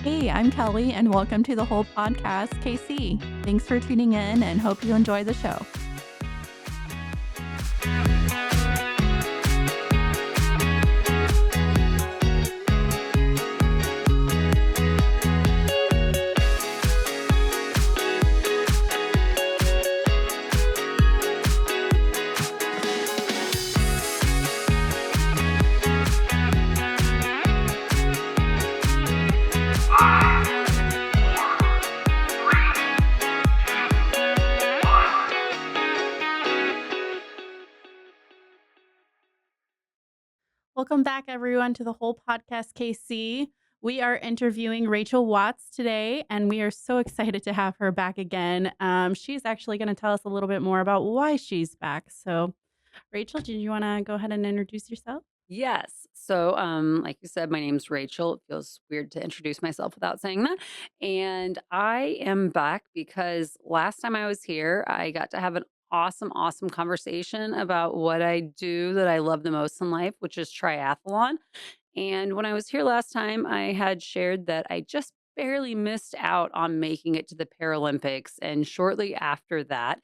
Hey, I'm Kelly, and welcome to the whole podcast, KC. Thanks for tuning in and hope you enjoy the show. Welcome back, everyone, to the whole podcast, KC. We are interviewing Rachel Watts today, and we are so excited to have her back again. She's actually going to tell us a little bit more about why she's back. So, Rachel, do you want to go ahead and introduce yourself? Yes. So, like you said, my name's Rachel. It feels weird to introduce myself without saying that. And I am back because last time I was here, I got to have an awesome conversation about what I do that I love the most in life, which is triathlon. And when I was here last time, I had shared that I just barely missed out on making it to the Paralympics. And shortly after that,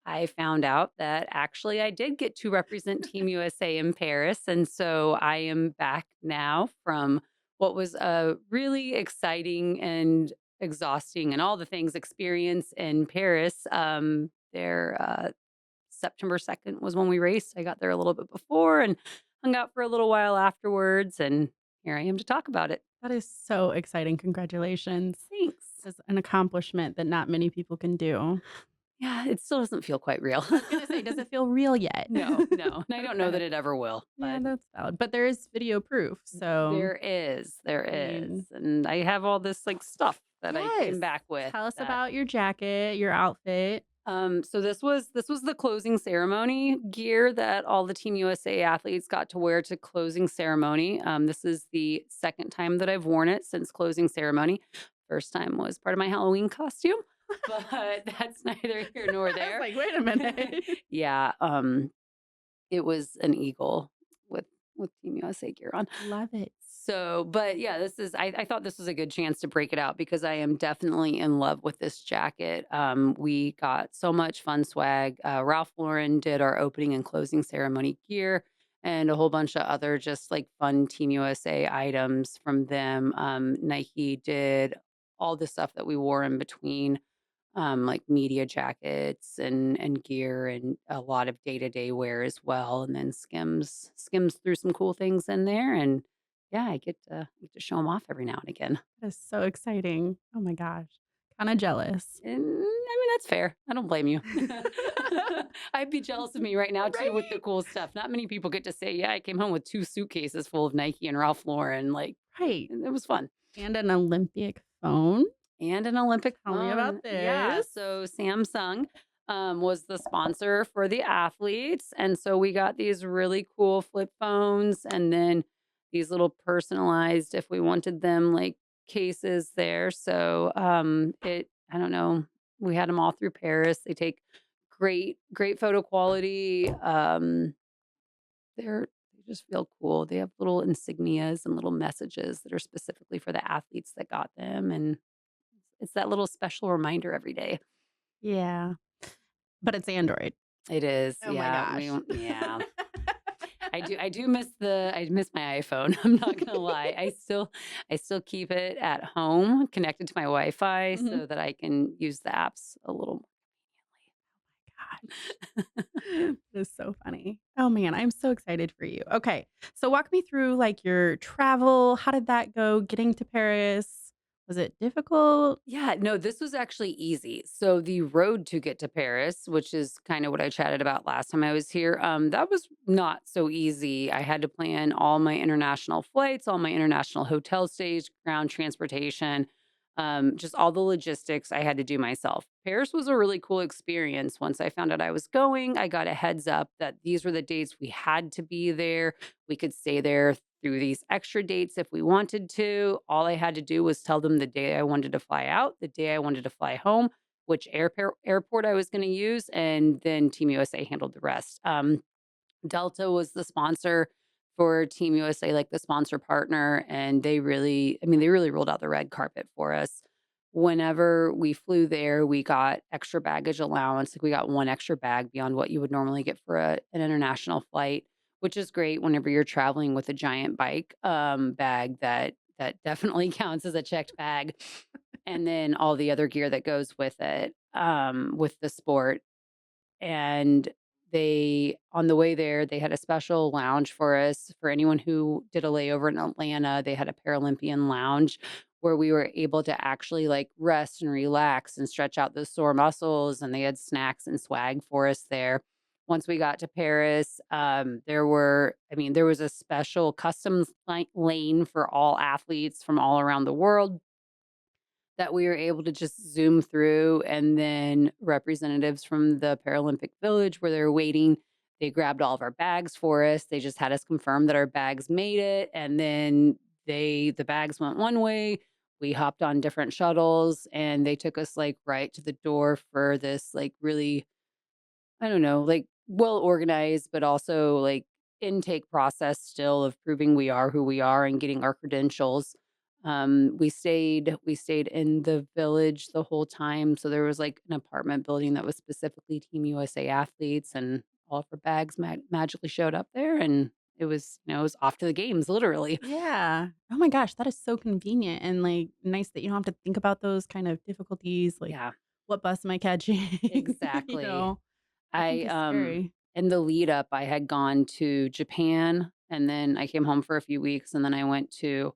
I found out that actually I did get to represent Team USA in Paris. And so I am back now from what was a really exciting and exhausting and all the things experience in Paris. September 2nd was when we raced. I got there a little bit before and hung out for a little while afterwards. And here I am to talk about it. That is so exciting. Congratulations. Thanks. It's an accomplishment that not many people can do. Yeah, it still doesn't feel quite real. I was gonna say, does it feel real yet? No. And I don't know that Okay. it ever will, Yeah, but that's valid. But there is video proof. So, there I is. mean, And I have all this like stuff that I yes. came back with. Tell us That about your jacket, your outfit. so this was the closing ceremony gear that all the Team USA athletes got to wear to closing ceremony. This is the second time that I've worn it since closing ceremony. First time was part of my Halloween costume, but that's neither here nor I was there. like, wait a minute. Yeah, it was an eagle with Team USA gear on. Love it. So, but yeah, I thought this was a good chance to break it out because I am definitely in love with this jacket. We got so much fun swag. Ralph Lauren did our opening and closing ceremony gear and a whole bunch of other just like fun Team USA items from them. Nike did all the stuff that we wore in between, like media jackets and gear and a lot of day-to-day wear as well. And then Skims threw some cool things in there. And yeah, I get to show them off every now and again. That is so exciting. Oh my gosh. Kinda jealous. And I mean, that's fair. I don't blame you. I'd be jealous of me right now too with the Right? cool stuff. Not many people get to say, yeah, I came home with 2 suitcases full of Nike and Ralph Lauren. Like, Right. it was fun. And an Olympic phone. And an Olympic Tell me phone. about Yeah, this. so Samsung, was the sponsor for the athletes, and so we got these really cool flip phones and then these little personalized, if we wanted them, like, cases there, so, I don't know, we had them all through Paris. They take great photo quality, they just feel cool. They have little insignias and little messages that are specifically for the athletes that got them, and it's that little special reminder every day. Yeah. But it's Android. It is, Oh my yeah, gosh. yeah. I miss my iPhone, I'm not gonna lie. I still keep it at home connected to my Wi-Fi Mhm. so that I can use the apps a little more Gosh. conveniently. That is so funny. Oh man, I'm so excited for you. Okay. So walk me through like your travel. How did that go getting to Paris? Was it difficult? Yeah, no, this was actually easy. So the road to get to Paris, which is kind of what I chatted about last time I was here, that was not so easy. I had to plan all my international flights, all my international hotel stays, ground transportation, just all the logistics I had to do myself. Paris was a really cool experience. Once I found out I was going, I got a heads up that these were the dates we had to be there. We could stay there through these extra dates if we wanted to. All I had to do was tell them the day I wanted to fly out, the day I wanted to fly home, which airport I was going to use, and then Team USA handled the rest. Delta was the sponsor for Team USA, like the sponsor partner, and they really rolled out the red carpet for us. Whenever we flew there, we got extra baggage allowance. Like we got one extra bag beyond what you would normally get for an international flight, which is great whenever you're traveling with a giant bike bag that definitely counts as a checked bag. And then all the other gear that goes with it with the sport. And they on the way there, they had a special lounge for us. For anyone who did a layover in Atlanta, they had a Paralympian lounge where we were able to actually, like, rest and relax and stretch out those sore muscles, and they had snacks and swag for us there. Once we got to Paris, there was a special customs lane for all athletes from all around the world that we were able to just zoom through, and then representatives from the Paralympic Village where they were waiting, they grabbed all of our bags for us. They just had us confirm that our bags made it, and then the bags went one way. We hopped on different shuttles, and they took us, like, right to the door for this, like, really, I don't know, like, well organized, but also, like, intake process still of proving we are who we are and getting our credentials. We stayed in the village the whole time, so there was, like, an apartment building that was specifically Team USA athletes, and all of our bags magically showed up there, and it was off to the games, literally. Yeah. Oh my gosh, that is so convenient and, like, nice that you don't have to think about those kind of difficulties, like, Yeah, "What bus am I catching?" You exactly. know? That can I, be scary. in the lead up, I had gone to Japan, and then I came home for a few weeks, and then I went to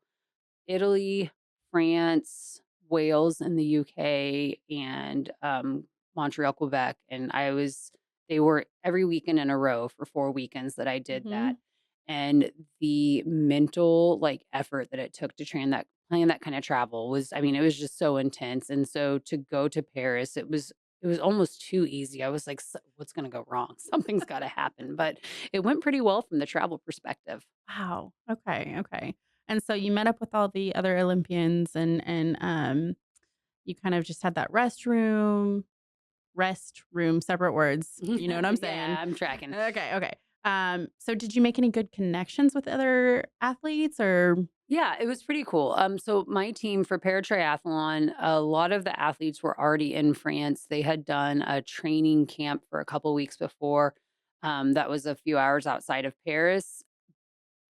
Italy, France, Wales in the UK, and, Montreal, Quebec, and they were every weekend in a row for 4 weekends that I did that, Mhm. and the mental, like, effort that it took to plan that kinda travel was, it was just so intense, and so to go to Paris, it was almost too easy. I was like, What's gonna go wrong? Something's gotta happen," but it went pretty well from the travel perspective. Wow. Okay, okay. And so you met up with all the other Olympians and you kind of just had that restroom, separate words. You know what I'm saying? Yeah, I'm tracking. Okay, okay. So did you make any good connections with other athletes or Yeah, it was pretty cool. So my team for para triathlon, a lot of the athletes were already in France. They had done a training camp for a couple weeks before. That was a few hours outside of Paris.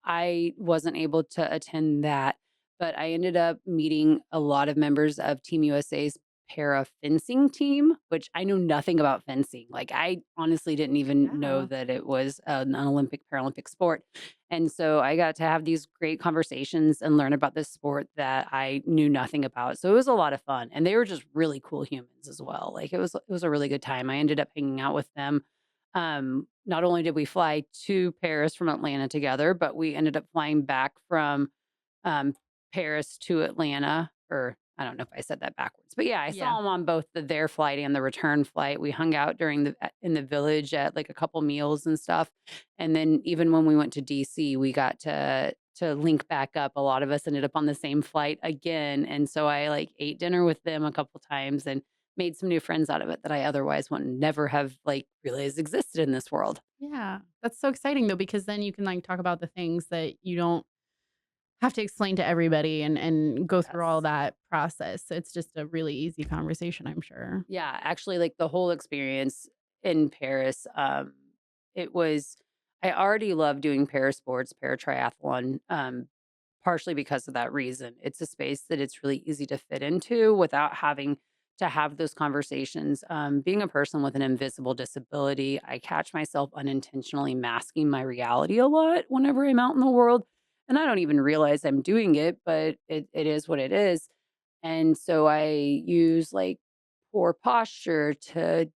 I wasn't able to attend that, but I ended up meeting a lot of members of Team USA's para fencing team, which I know nothing about fencing. Like, I honestly didn't even know yeah. that it was an Olympic Paralympic sport. And so I got to have these great conversations and learn about this sport that I knew nothing about. So it was a lot of fun, and they were just really cool humans as well. Like, it was a really good time. I ended up hanging out with them. Not only did we fly to Paris from Atlanta together, but we ended up flying back from, um, Paris to Atlanta, or I don't know if I said that backwards, but yeah, I Yeah. saw him on both their flight and the return flight. We hung out in the village at, like, a couple meals and stuff, and then even when we went to DC, we got to link back up. A lot of us ended up on the same flight again, and so I, like, ate dinner with them a couple times and made some new friends out of it that I otherwise would never have, like, realized existed in this world. Yeah. That's so exciting though, because then you can like talk about the things that you don't have to explain to everybody and go through all Yes. that process. It's just a really easy conversation, I'm sure. Yeah, actually, like, the whole experience in Paris, it was I already love doing para sports, para triathlon, partially because of that reason. It's a space that it's really easy to fit into without having to have those conversations. Being a person with an invisible disability, I catch myself unintentionally masking my reality a lot whenever I'm out in the world, and I don't even realize I'm doing it, but it is what it is. And so I use, like, poor posture to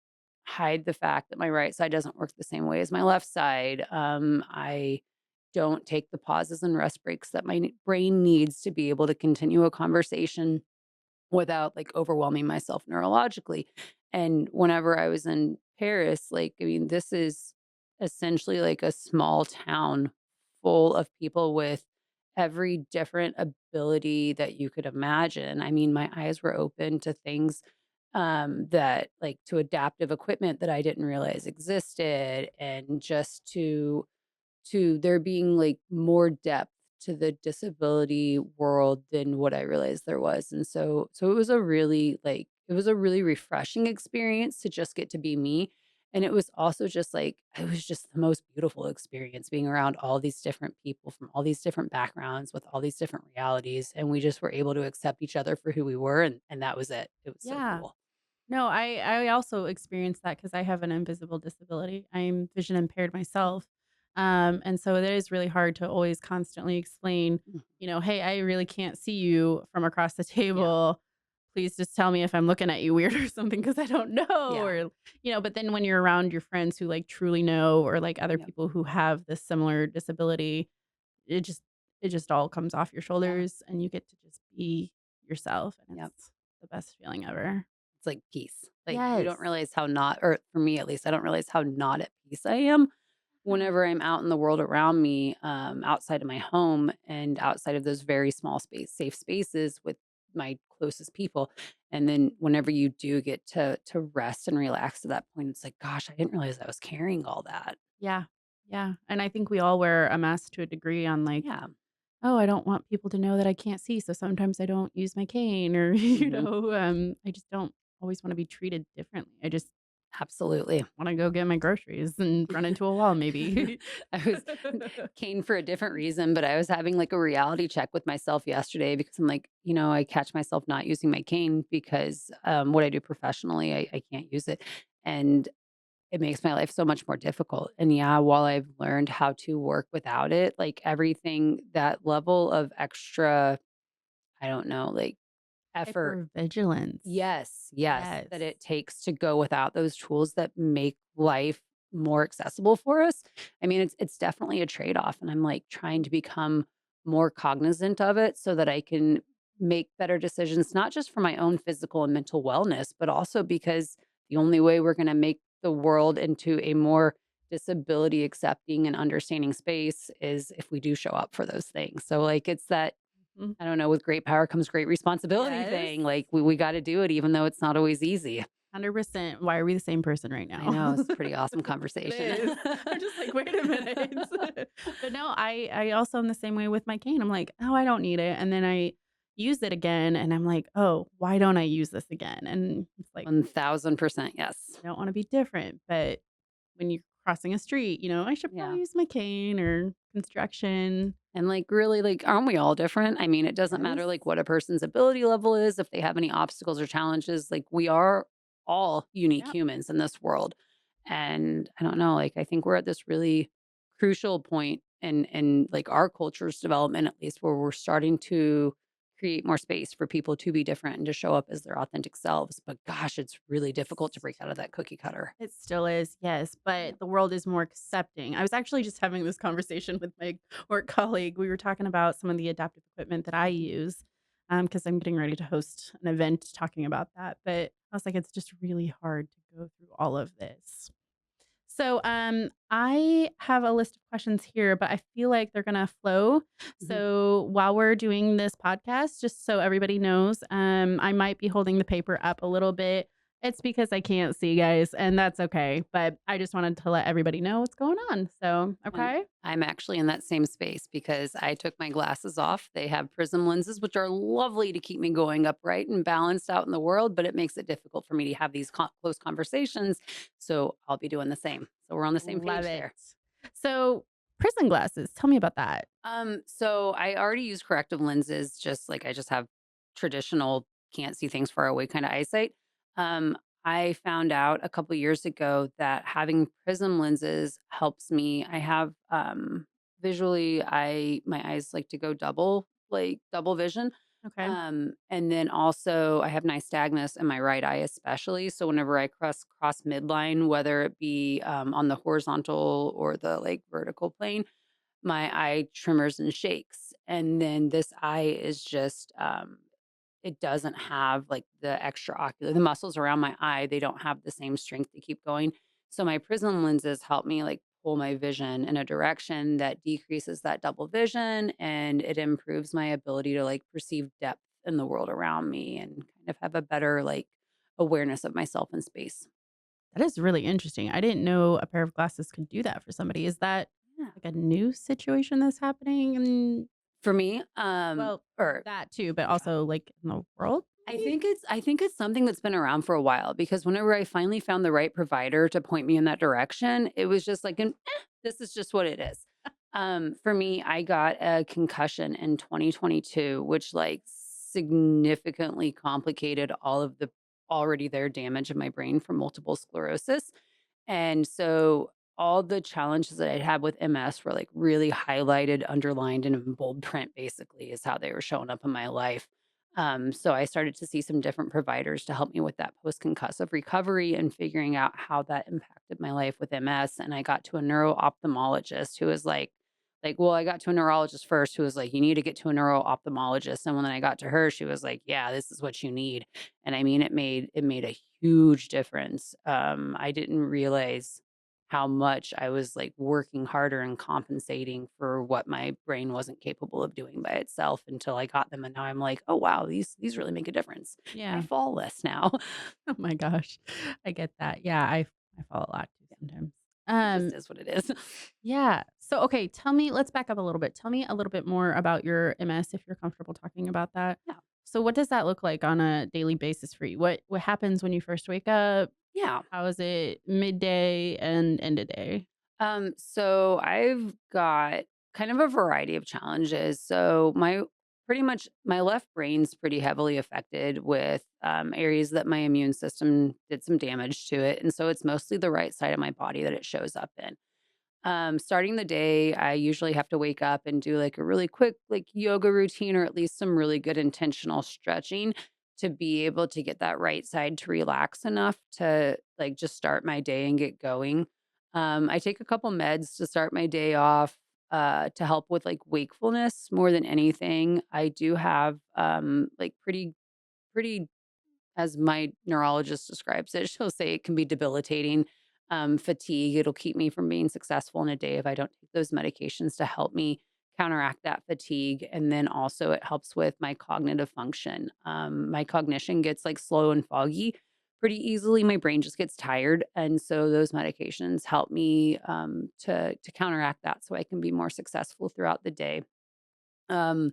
hide the fact that my right side doesn't work the same way as my left side. I don't take the pauses and rest breaks that my brain needs to be able to continue a conversation without, like, overwhelming myself neurologically. And whenever I was in Paris, like, this is essentially like a small town full of people with every different ability that you could imagine. My eyes were open to things that, like, to adaptive equipment that I didn't realize existed, and just to there being like more depth to the disability world than what I realized there was. And so it was a really it was a really refreshing experience to just get to be me. And it was also just like it was just the most beautiful experience being around all these different people from all these different backgrounds with all these different realities. And we just were able to accept each other for who we were. And that was it. It was so Yeah. cool. No, I also experienced that because I have an invisible disability. I'm vision impaired myself. And so it is really hard to always constantly explain, Mhm. "Hey, I really can't see you from across the Yeah. table. Please just tell me if I'm looking at you weird or something because I don't know." Yeah. But then when you're around your friends who like truly know or like other Yep. people who have this similar disability, it just it just all comes off your Yeah. shoulders and you get to just be yourself and Yep. it's the best feeling ever. It's like peace. Like, you Yes. don't realize how not or for me at least, I don't realize how not at peace I am Yeah. whenever I'm out in the world around me, outside of my home and outside of those very small safe spaces with my closest people. And then whenever you do get to rest and relax to that point, it's like, gosh, I didn't realize I was carrying all that. Yeah. Yeah, and I think we all wear a mask to a degree on, like, Yeah. "Oh, I don't want people to know that I can't see, so sometimes I don't use my cane," or, Mhm. I just don't always wanna be treated differently. I just Absolutely. wanna go get my groceries and run into a wall maybe. I was cane for a different reason, but I was having like a reality check with myself yesterday because I'm like, I catch myself not using my cane because what I do professionally, I can't use it. And it makes my life so much more difficult. And yeah, while I've learned how to work without it, like everything, that level of extra, I don't know, like effort. Hypervigilance. Yes, yes, Yes. that it takes to go without those tools that make life more accessible for us. I mean, it's definitely a trade-off, and I'm, like, trying to become more cognizant of it so that I can make better decisions, not just for my own physical and mental wellness, but also because the only way we're gonna make the world into a more disability accepting and understanding space is if we do show up for those things. So, like, it's that Mhm. I don't know, with great power comes great responsibility Yes. thing. Like we gotta do it even though it's not always easy. 100%. Why are we the same person right I now? know, it's a pretty awesome It conversation. is. I'm just like, "Wait a minute." But no, I also am the same way with my cane. I'm like, "Oh, I don't need it." And then I use it again and I'm like, "Oh, why don't I use this again?" And it's like, 1000%, yes. I don't wanna be different, but when you're crossing a street, I should Yeah. probably use my cane or construction. And, like, really, like, aren't we all different? I mean, it doesn't Yes. matter, like, what a person's ability level is, if they have any obstacles or challenges, like, we are all unique Yep. humans in this world. And I don't know, like, I think we're at this really crucial point in, like, our culture's development, at least, where we're starting to create more space for people to be different and to show up as their authentic selves. But gosh, it's really difficult to break out of that cookie cutter. It still is, yes, Yep. but the world is more accepting. I was actually just having this conversation with my work colleague. We were talking about some of the adaptive equipment that I Mhm. use, because I'm getting ready to host an event talking about that, but I was like, "It's just really hard to go through all of this." So, I have a list of questions here, but I feel like they're gonna flow. Mhm. So, while we're doing this podcast, just so everybody knows, I might be holding the paper up a little bit. It's because I can't see, guys, and that's okay. But I just wanted to let everybody know what's going on. So, And okay. I'm actually in that same space because I took my glasses off. They have prism lenses, which are lovely to keep me going upright and balanced out in the world, but it makes it difficult for me to have these close conversations. So I'll be doing the same. So we're on the same Love page it. there. So, prison glasses. Tell me about that. So I already use corrective lenses, just like I just have traditional can't see things far away kind of eyesight. Um, I found out a couple years ago that having prism lenses helps me. I have visually, I my eyes like to go double, like double vision. Okay. And then also I have nystagmus in my right eye, especially. So whenever I cross midline, whether it be on the horizontal or the like vertical plane, my eye tremors and shakes. And then this eye is just it doesn't have like the extra ocular the muscles around my eye, they don't have the same strength to keep going. So my prism lenses help me like pull my vision in a direction that decreases that double vision and it improves my ability to like perceive depth in the world around me and kind of have a better like awareness of myself in space. That is really interesting. I didn't know a pair of glasses could do that for somebody. Is that Yeah. like a new situation that's happening and For me, well, or that too, but yeah. also like in the world maybe? I think it's something that's been around for a while because whenever I finally found the right provider to point me in that direction, it was just like this is just what it is. For me, I got a concussion in 2022, which like significantly complicated all of the already there damage in my brain from multiple sclerosis. And so all the challenges that I had with MS were like really highlighted, underlined, and in bold print, basically, is how they were showing up in my life. So I started to see some different providers to help me with that post concussive recovery and figuring out how that impacted my life with MS. And I got to a neuro ophthalmologist who was well, I got to a neurologist first who was like, you need to get to a neuro ophthalmologist. And when I got to her, she was like, yeah, this is what you need. And I mean, it made a huge difference. I didn't realize how much I was like working harder and compensating for what my brain wasn't capable of doing by itself until I got them. And now I'm like, oh wow, these really make a difference. I Yeah. fall less now. Oh my gosh. I get that. Yeah, I fall a lot too Yeah, sometimes. it just Um, is what it is. yeah. So okay, tell me, let's back up a little bit. Tell me a little bit more about your MS if you're comfortable talking about that. Yeah. So what does that look like on a daily basis for you? What happens when you first wake up? Yeah. How is it midday and end of day? So I've got kind of a variety of challenges. So my pretty much my left brain's pretty heavily affected with areas that my immune system did some damage to it. And so it's mostly the right side of my body that it shows up in. Starting the day, I usually have to wake up and do like a really quick like yoga routine or at least some really good intentional stretching to be able to get that right side to relax enough to like just start my day and get going. I take a couple meds to start my day off to help with like wakefulness more than anything. I do have like pretty as my neurologist describes it, she'll say it can be debilitating, fatigue. It'll keep me from being successful in a day if I don't take those medications to help me counteract that fatigue. And then also, it helps with my cognitive function. My cognition gets like slow and foggy pretty easily. My brain just gets tired, and so those medications help me to counteract that, so I can be more successful throughout the day. Um,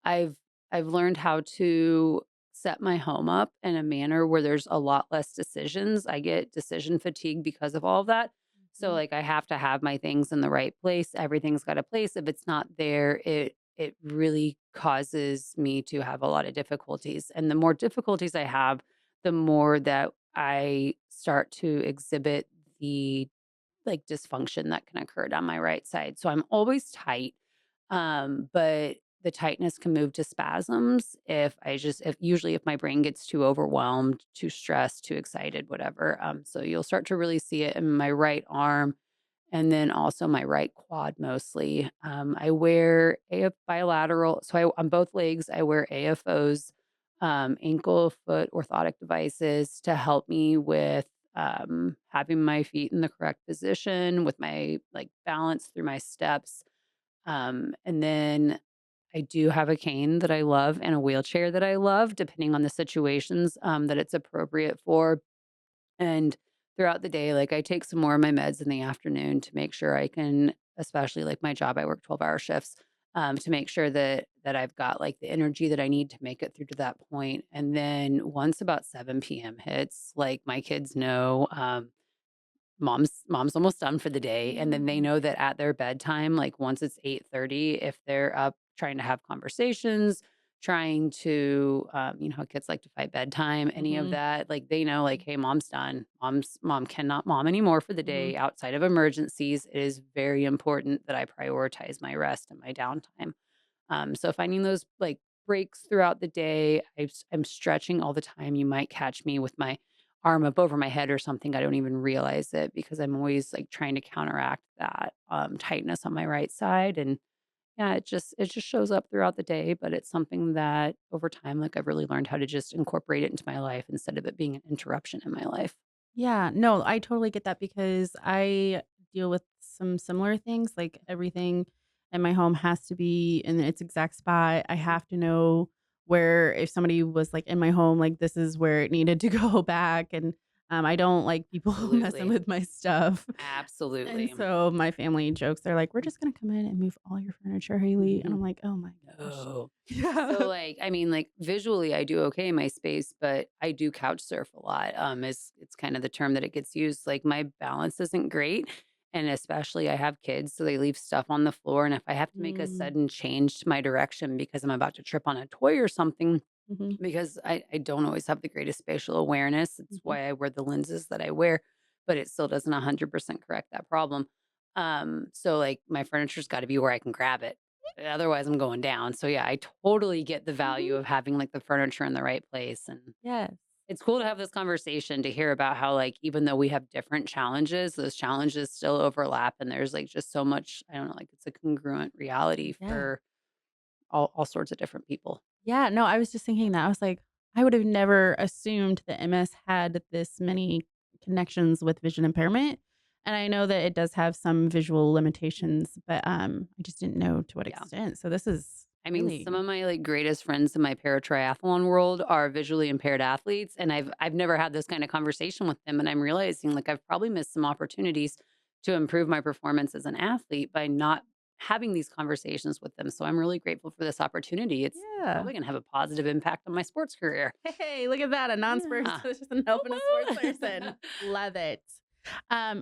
I've I've learned how to set my home up in a manner where there's a lot less decisions. I get decision fatigue because of all of that. So Mhm. like I have to have my things in the right place. Everything's got a place. If it's not there, it really causes me to have a lot of difficulties. And the more difficulties I have, the more that I start to exhibit the like dysfunction that can occur down my right side. So I'm always tight. But the tightness can move to spasms if usually if my brain gets too overwhelmed, too stressed, too excited, whatever. So you'll start to really see it in my right arm and then also my right quad mostly. I wear AF bilateral, so on both legs I wear AFOs, ankle foot orthotic devices to help me with having my feet in the correct position with my like balance through my steps. And then I do have a cane that I love and a wheelchair that I love, depending on the situations that it's appropriate for. And throughout the day, like I take some more of my meds in the afternoon to make sure I can, especially like my job, I work 12-hour shifts, to make sure that I've got like the energy that I need to make it through to that point. And then once about 7 p.m. hits, like my kids know, mom's almost done for the day, and then they Mm. know that at their bedtime, like, once it's 8:30, if they're up trying to have conversations, trying to, how kids like to fight bedtime, any of Mhm. that, like, they know, like, "Hey, mom's done. Mom cannot mom anymore for the Mhm. day outside of emergencies. It is very important that I prioritize my rest and my downtime." So finding those like breaks throughout the day, I'm stretching all the time. You might catch me with my arm up over my head or something. I don't even realize it because I'm always like trying to counteract that tightness on my right side. And yeah, it just shows up throughout the day, but it's something that over time, like I've really learned how to just incorporate it into my life instead of it being an interruption in my life. Yeah, no, I totally get that because I deal with some similar things, like everything in my home has to be in its exact spot. I have to know where if somebody was like in my home, like this is where it needed to go back and I don't like people messing Absolutely. with my stuff. And Absolutely. so my family jokes, they're like, "We're just gonna come in and move all your furniture, Haley." And I'm Mhm. like, "Oh my gosh." No. Yeah. So, like, I mean, like, visually, I do okay in my space, but I do couch surf a lot. Is it's kind of the term that it gets used. Like, my balance isn't great, and especially I have kids, so they leave stuff on the floor, and if I have to make a Mm, sudden change to my direction because I'm about to trip on a toy or something, mhm, because I don't always have the greatest spatial awareness. It's mhm. why I wear the lenses that I wear, but it still doesn't 100% correct that problem. So like my furniture's got to be where I can grab it. Otherwise, I'm going down. So yeah, I totally get the value Mhm. of having like the furniture in the right place. And Yes. it's cool to have this conversation to hear about how like even though we have different challenges, those challenges still overlap and there's like just so much, I don't know, like it's a congruent reality Yeah. for all sorts of different people. Yeah, no, I was just thinking that. I was like, I would have never assumed that MS had this many connections with vision impairment. And I know that it does have some visual limitations, but I just didn't know to what Yeah. extent. So this is I mean, some really of my, like, greatest friends in my para-triathlon world are visually impaired athletes, and I've never had this kind of conversation with them, and I'm realizing, like, I've probably missed some opportunities to improve my performance as an athlete by not having these conversations with them, so I'm really grateful for this opportunity. It's yeah. probably gonna have a positive impact on my sports career. Hey, look at that. A non-sports Yeah. person helping a sports person. Woo-woo. Love it.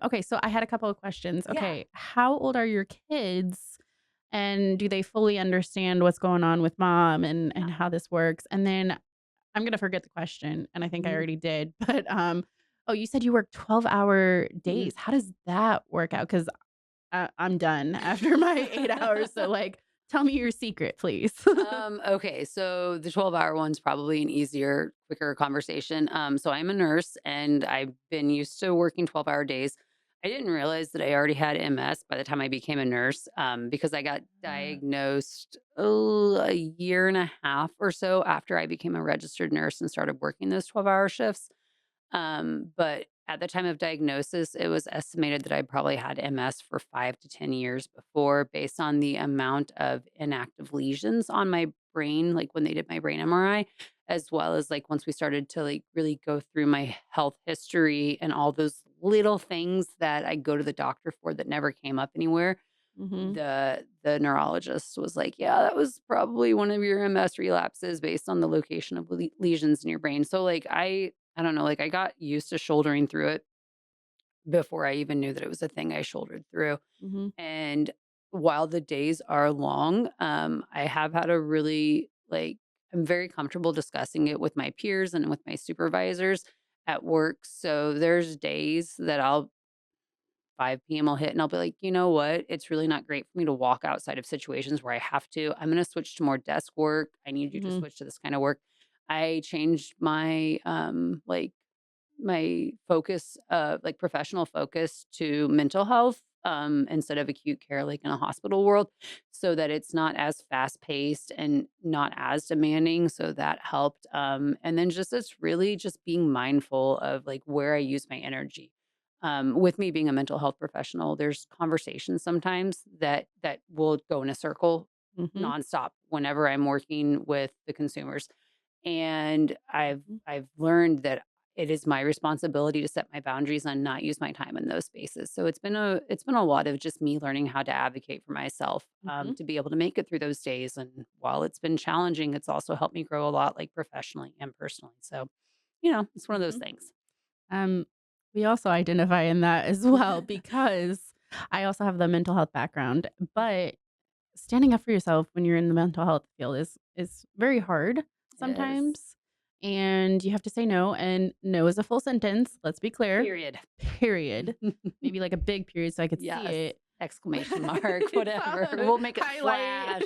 Okay, so I had a couple of questions. Yeah. Okay, how old are your kids? And do they fully understand what's going on with mom and Yeah. how this works? And then I'm gonna forget the question, and I think I Mhm. already did, but, oh, you said you work 12-hour Mhm. days. How does that work out? 'Cause I'm done after my 8 hours, so, like, tell me your secret, please. Okay, so the 12-hour one's probably an easier, quicker conversation. So I'm a nurse and I've been used to working 12-hour days. I didn't realize that I already had MS by the time I became a nurse because I got Uh, diagnosed a year and a half or so after I became a registered nurse and started working those 12-hour shifts. But at the time of diagnosis, it was estimated that I probably had MS for 5 to 10 years before, based on the amount of inactive lesions on my brain, like when they did my brain MRI, as well as like once we started to like really go through my health history and all those little things that I go to the doctor for that never came up anywhere. mhm, The neurologist was like, "Yeah, that was probably one of your MS relapses based on the location of lesions in your brain." So, like, I don't know, like, I got used to shouldering through it before I even knew that it was a thing I shouldered through, mhm, and while the days are long, I have had a really, like I'm very comfortable discussing it with my peers and with my supervisors at work, so there's days that I'll 5 PM will hit and I'll be like, you know what? It's really not great for me to walk outside of situations where I have to. I'm going to switch to more desk work. I need you to mhm, switch to this kind of work. I changed my, like my focus, like professional focus to mental health, instead of acute care, like in a hospital world, so that it's not as fast paced and not as demanding. So that helped. And then just it's really just being mindful of like where I use my energy. With me being a mental health professional, there's conversations sometimes that will go in a circle mhm, nonstop whenever I'm working with the consumers. And mhm, I've learned that it is my responsibility to set my boundaries and not use my time in those spaces. So it's been a lot of just me learning how to advocate for myself, mhm, to be able to make it through those days. And while it's been challenging, it's also helped me grow a lot, like professionally and personally. So, it's one of those mhm. things. Um, we also identify in that as well because I also have the mental health background, but standing up for yourself when you're in the mental health field is very hard It is. sometimes, and you have to say no, and no is a full sentence, let's be clear. Period. Period. Maybe like a big period so I could see Yes. it. Exclamation mark, whatever. So, We'll make it highlight. flash.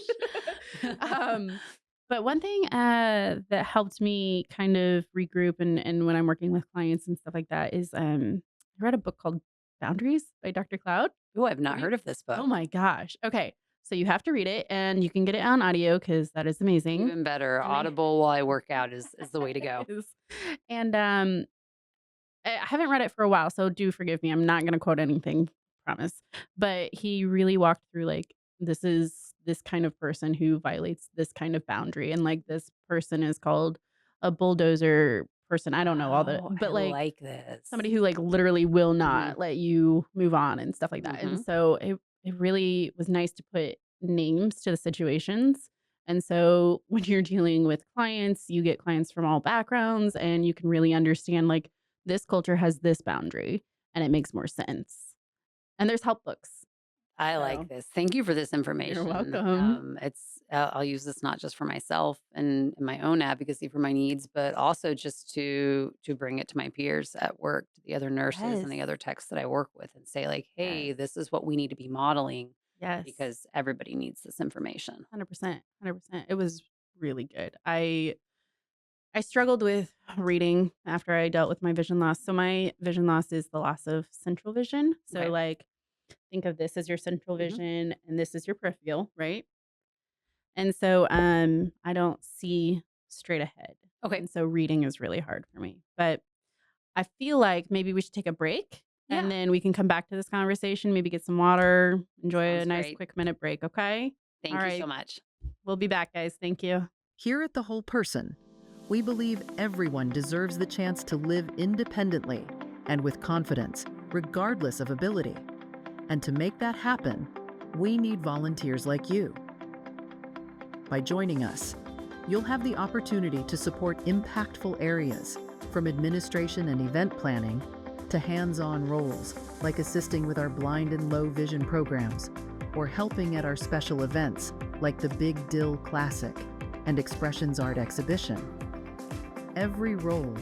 Um, but one thing, that helped me kind of regroup and when I'm working with clients and stuff like that is, I read a book called Boundaries by Dr. Cloud. Oh, I've not Have you heard of this Oh book. my gosh. Okay. So you have to read it and you can get it on audio because that is amazing. Even better, And they Audible while I work out is the way to go. Yes. And, I haven't read it for a while, so do forgive me. I'm not gonna quote anything, promise. But he really walked through, like, this is this kind of person who violates this kind of boundary, and, like, this person is called a bulldozer person. I don't know all the Oh, I but, like, like this. somebody who, like, literally will Mhm, not let you move on and stuff like that, and mhm. so it really was nice to put names to the situations, and so when you're dealing with clients, you get clients from all backgrounds, and you can really understand, like, this culture has this boundary, and it makes more sense. And there's help books, I like so this. Thank you for this you're information. welcome. I'll use this not just for myself and my own advocacy for my needs, but also just to bring it to my peers at work, to the other nurses and Yes, the other techs that I work with, and say like, "Hey, yes, this is what we need to be modeling yes. because everybody needs this information." 100%, 100%. It was really good. I struggled with reading after I dealt with my vision loss. So my vision loss is the loss of central vision. So Okay. like think of this as your central Mhm. vision and this is your peripheral, right? And so I don't see straight ahead. Okay. And so reading is really hard for me. But I feel like maybe we should take a break and Yeah. then we can come back to this conversation, maybe get some water, enjoy a Sounds nice great. quick minute break, okay? All Thank you so right. much. We'll be back, guys. Thank you. Here at The Whole Person, we believe everyone deserves the chance to live independently and with confidence, regardless of ability. And to make that happen, we need volunteers like you. By joining us, you'll have the opportunity to support impactful areas, from administration and event planning to hands-on roles like assisting with our blind and low vision programs or helping at our special events like the Big Dill Classic and Expressions Art Exhibition. Every role,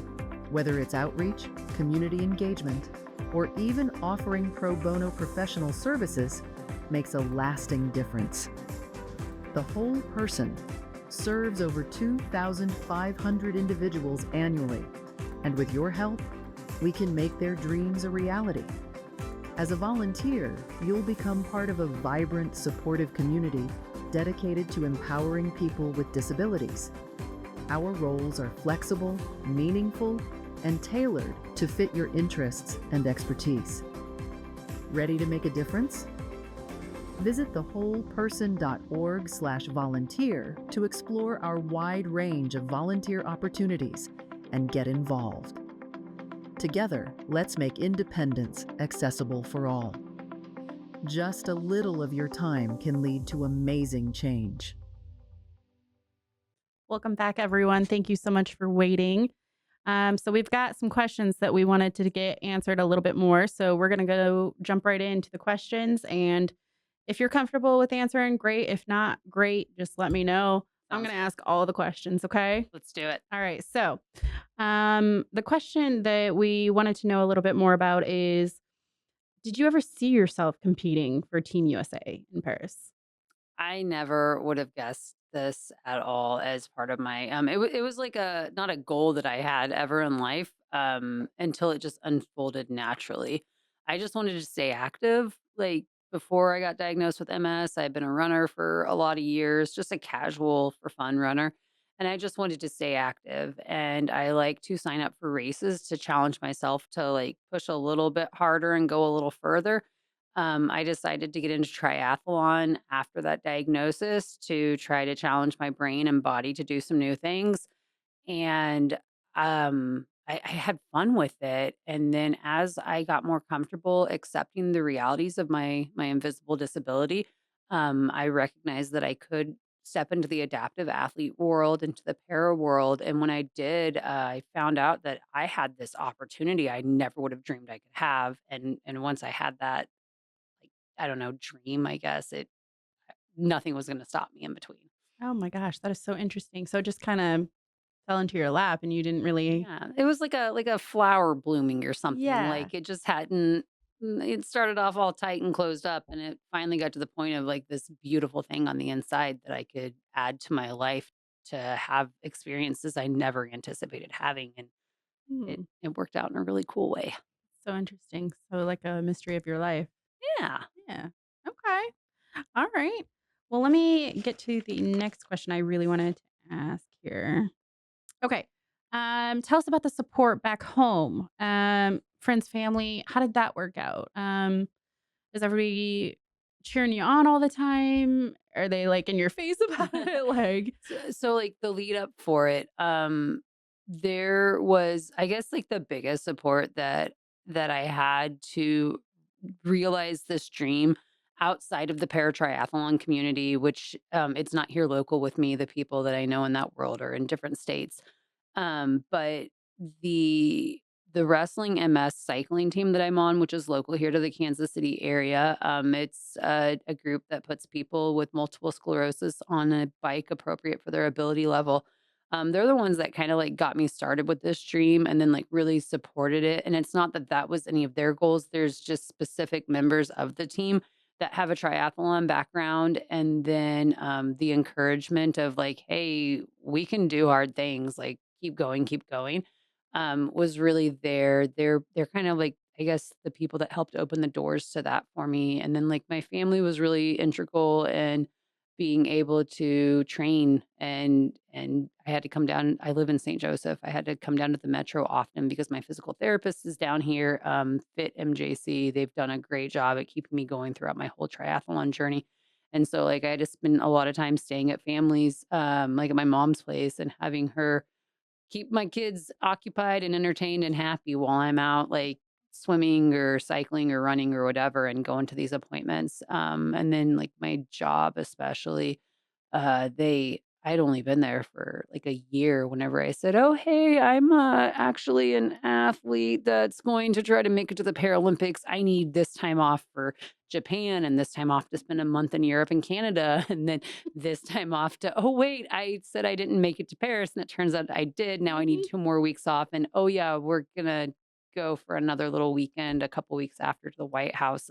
whether it's outreach, community engagement, or even offering pro bono professional services, makes a lasting difference. The Whole Person serves over 2,500 individuals annually, and with your help, we can make their dreams a reality. As a volunteer, you'll become part of a vibrant, supportive community dedicated to empowering people with disabilities. Our roles are flexible, meaningful, and tailored to fit your interests and expertise. Ready to make a difference? Visit thewholeperson.org/volunteer to explore our wide range of volunteer opportunities and get involved. Together, let's make independence accessible for all. Just a little of your time can lead to amazing change. Welcome back, everyone. Thank you so much for waiting. So we've got some questions that we wanted to get answered a little bit more. So we're gonna go jump right into the questions. And if you're comfortable with answering, great. If not, great. Just let me know. I'm Sounds gonna great. ask all the questions. Okay. Let's do it. All right. So the question that we wanted to know a little bit more about is: did you ever see yourself competing for Team USA in Paris? I never would have guessed this at all as part of my it was like a not a goal that I had ever in life until it just unfolded naturally. I just wanted to stay active. Like before I got diagnosed with MS, I'd been a runner for a lot of years, just a casual for fun runner. And I just wanted to stay active. And I like to sign up for races to challenge myself to like push a little bit harder and go a little further. I decided to get into triathlon after that diagnosis to try to challenge my brain and body to do some new things. And I had fun with it. And then as I got more comfortable accepting the realities of my invisible disability, I recognized that I could step into the adaptive athlete world, into the para world. And when I did, I found out that I had this opportunity I never would have dreamed I could have. And once I had that like, I don't know, dream, I guess. Nothing was gonna stop me in between. Oh my gosh, that is so interesting. So it just kind of fell into your lap and you didn't really. Yeah, it was like a flower blooming or something, Yeah. like, it just hadn't it started off all tight and closed up, and it finally got to the point of, like, this beautiful thing on the inside that I could add to my life to have experiences I never anticipated having, and Hmm. it worked out in a really cool way. So interesting. So like a mystery of your life. Yeah. Yeah. Okay. All right. Well, let me get to the next question I really wanted to ask here. Okay. Tell us about the support back home. Friends, family. How did that work out? Is everybody cheering you on all the time? Are they like in your face about it? Like, So, like, the lead up for it, There was, I guess, like, the biggest support that I had to realize this dream outside of the para-triathlon community, which, it's not here local with me. The people that I know in that world are in different states. But the the wrestling MS cycling team that I'm on, which is local here to the Kansas City area, it's a group that puts people with multiple sclerosis on a bike appropriate for their ability level. They're the ones that kind of like got me started with this dream and then like really supported it. And it's not that that was any of their goals. There's just specific members of the team that have a triathlon background, and then the encouragement of like, hey, we can do hard things, like keep going, was really there. They're kind of like, I guess, the people that helped open the doors to that for me. And then like my family was really integral in being able to train, and I had to come down. I live in St. Joseph. I had to come down to the metro often because my physical therapist is down here. Fit MJC. They've done a great job at keeping me going throughout my whole triathlon journey. And so like I had to spend a lot of time staying at families, like at my mom's place, and having her keep my kids occupied and entertained and happy while I'm out, like, swimming or cycling or running or whatever and going to these appointments. And then, like, my job especially, I'd only been there for, like, a year whenever I said, "Oh, hey, I'm, actually an athlete that's going to try to make it to the Paralympics. I need this time off for Japan and this time off to spend a month in Europe and Canada, and then this time off to, oh, wait, I said I didn't make it to Paris, and it turns out I did. Now I need Mhm. 2 more weeks off, and, oh, yeah, we're gonna go for another little weekend a couple weeks after to the White House."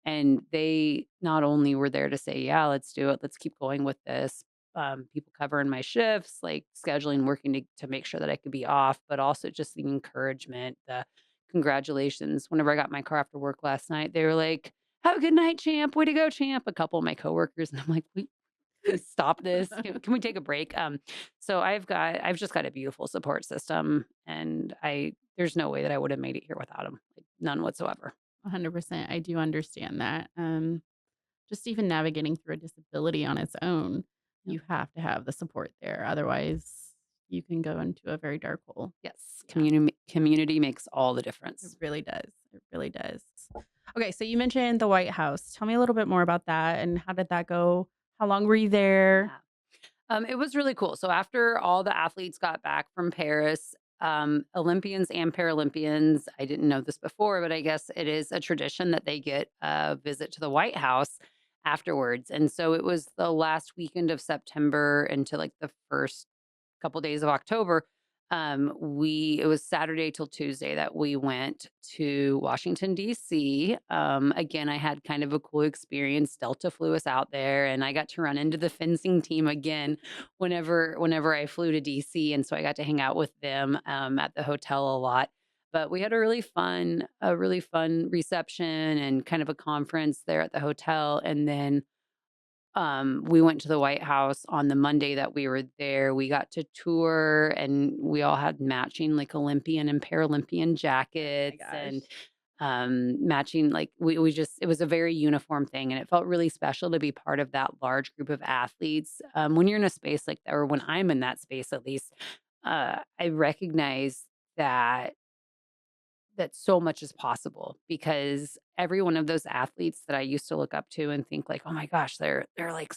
And they not only were there to say, "Yeah, let's do it. Let's keep going with this." People covering my shifts, like scheduling, working to make sure that I could be off, but also just the encouragement, the congratulations. Whenever I got in my car after work last night, they were like, "Have a good night, champ. Way to go, champ." A couple of my coworkers, and I'm like, please stop this. Can we take a break?" So I've just got a beautiful support system, and there's no way that I would have made it here without them. Like, none whatsoever. 100%. I do understand that. Just even navigating through a disability on its own, Yep. you have to have the support there. Otherwise, you can go into a very dark hole. Yes, Yeah, community makes all the it difference. really does. It really does. Okay, so you mentioned the White House. Tell me a little bit more about that and how did that go? How long were you there? Yeah. It was really cool. So after all the athletes got back from Paris, Olympians and Paralympians, I didn't know this before, but I guess it is a tradition that they get a visit to the White House afterwards. And so it was the last weekend of September into like the first couple days of October. It was Saturday till Tuesday that we went to Washington D.C. Again, I had kind of a cool experience. Delta flew us out there, and I got to run into the fencing team again whenever I flew to D.C. And so I got to hang out with them at the hotel a lot. But we had a really fun reception and kind of a conference there at the hotel, and then we went to the White House on the Monday that we were there. We got to tour, and we all had matching like Olympian and Paralympian My jackets, gosh. and matching, like, we just, it was a very uniform thing, and it felt really special to be part of that large group of athletes. When you're in a space like that, or when I'm in that space at least, I recognize that so much is possible, because every one of those athletes that I used to look up to and think like, "Oh my gosh, they're like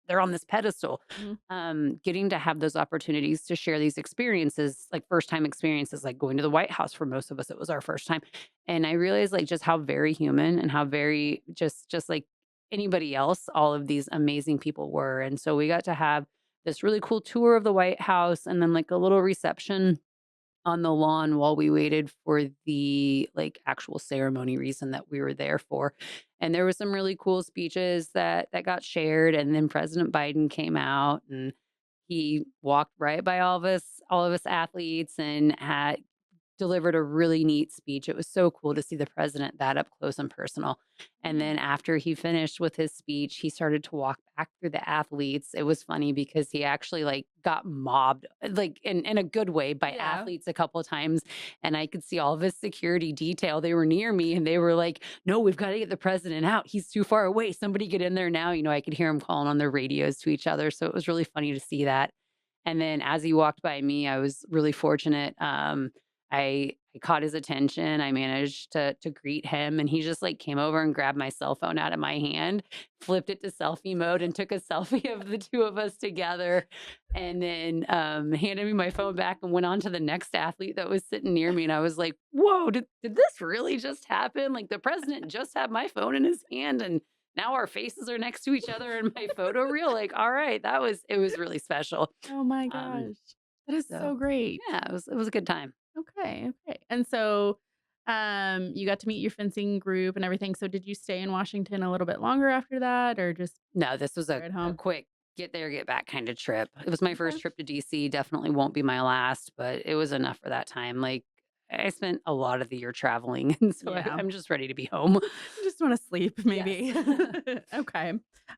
they're on this pedestal." Mhm. Getting to have those opportunities to share these experiences, like first time experiences, like going to the White House, for most of us, it was our first time. And I realized like just how very human and how very just like anybody else, all of these amazing people were. And so we got to have this really cool tour of the White House, and then like a little reception on the lawn while we waited for the, like, actual ceremony reason that we were there for. And there was some really cool speeches that got shared, and then President Biden came out, and he walked right by all of us athletes, and had delivered a really neat speech. It was so cool to see the president that up close and personal. And then Mm. after he finished with his speech, he started to walk back through the athletes. It was funny because he actually like got mobbed, like in a good way, by Yeah. athletes a couple of times. And I could see all of his security detail. They were near me, and they were like, "No, we've got to get the president out. He's too far away. Somebody get in there now." I could hear him calling on their radios to each other. So it was really funny to see that. And then as he walked by me, I was really fortunate. I caught his attention. I managed to greet him, and he just like came over and grabbed my cell phone out of my hand, flipped it to selfie mode, and took a selfie of the two of us together. And then handed me my phone back and went on to the next athlete that was sitting near me. And I was like, "Whoa, did this really just happen? Like the president just had my phone in his hand, and now our faces are next to each other in my photo reel. Like, all right, it was really special. Oh my Um, gosh. That is so so great. yeah, it was a good time. Okay, okay. And so, you got to meet your fencing group and everything. So did you stay in Washington a little bit longer after that or just No, this was right a home? quick get there, get back kind of trip. It was my Okay. first trip to DC. Definitely won't be my last, but it was enough for that time. Like I spent a lot of the year traveling, and so Yeah. I'm just ready to be home. Just wanna sleep Yes. maybe. Okay.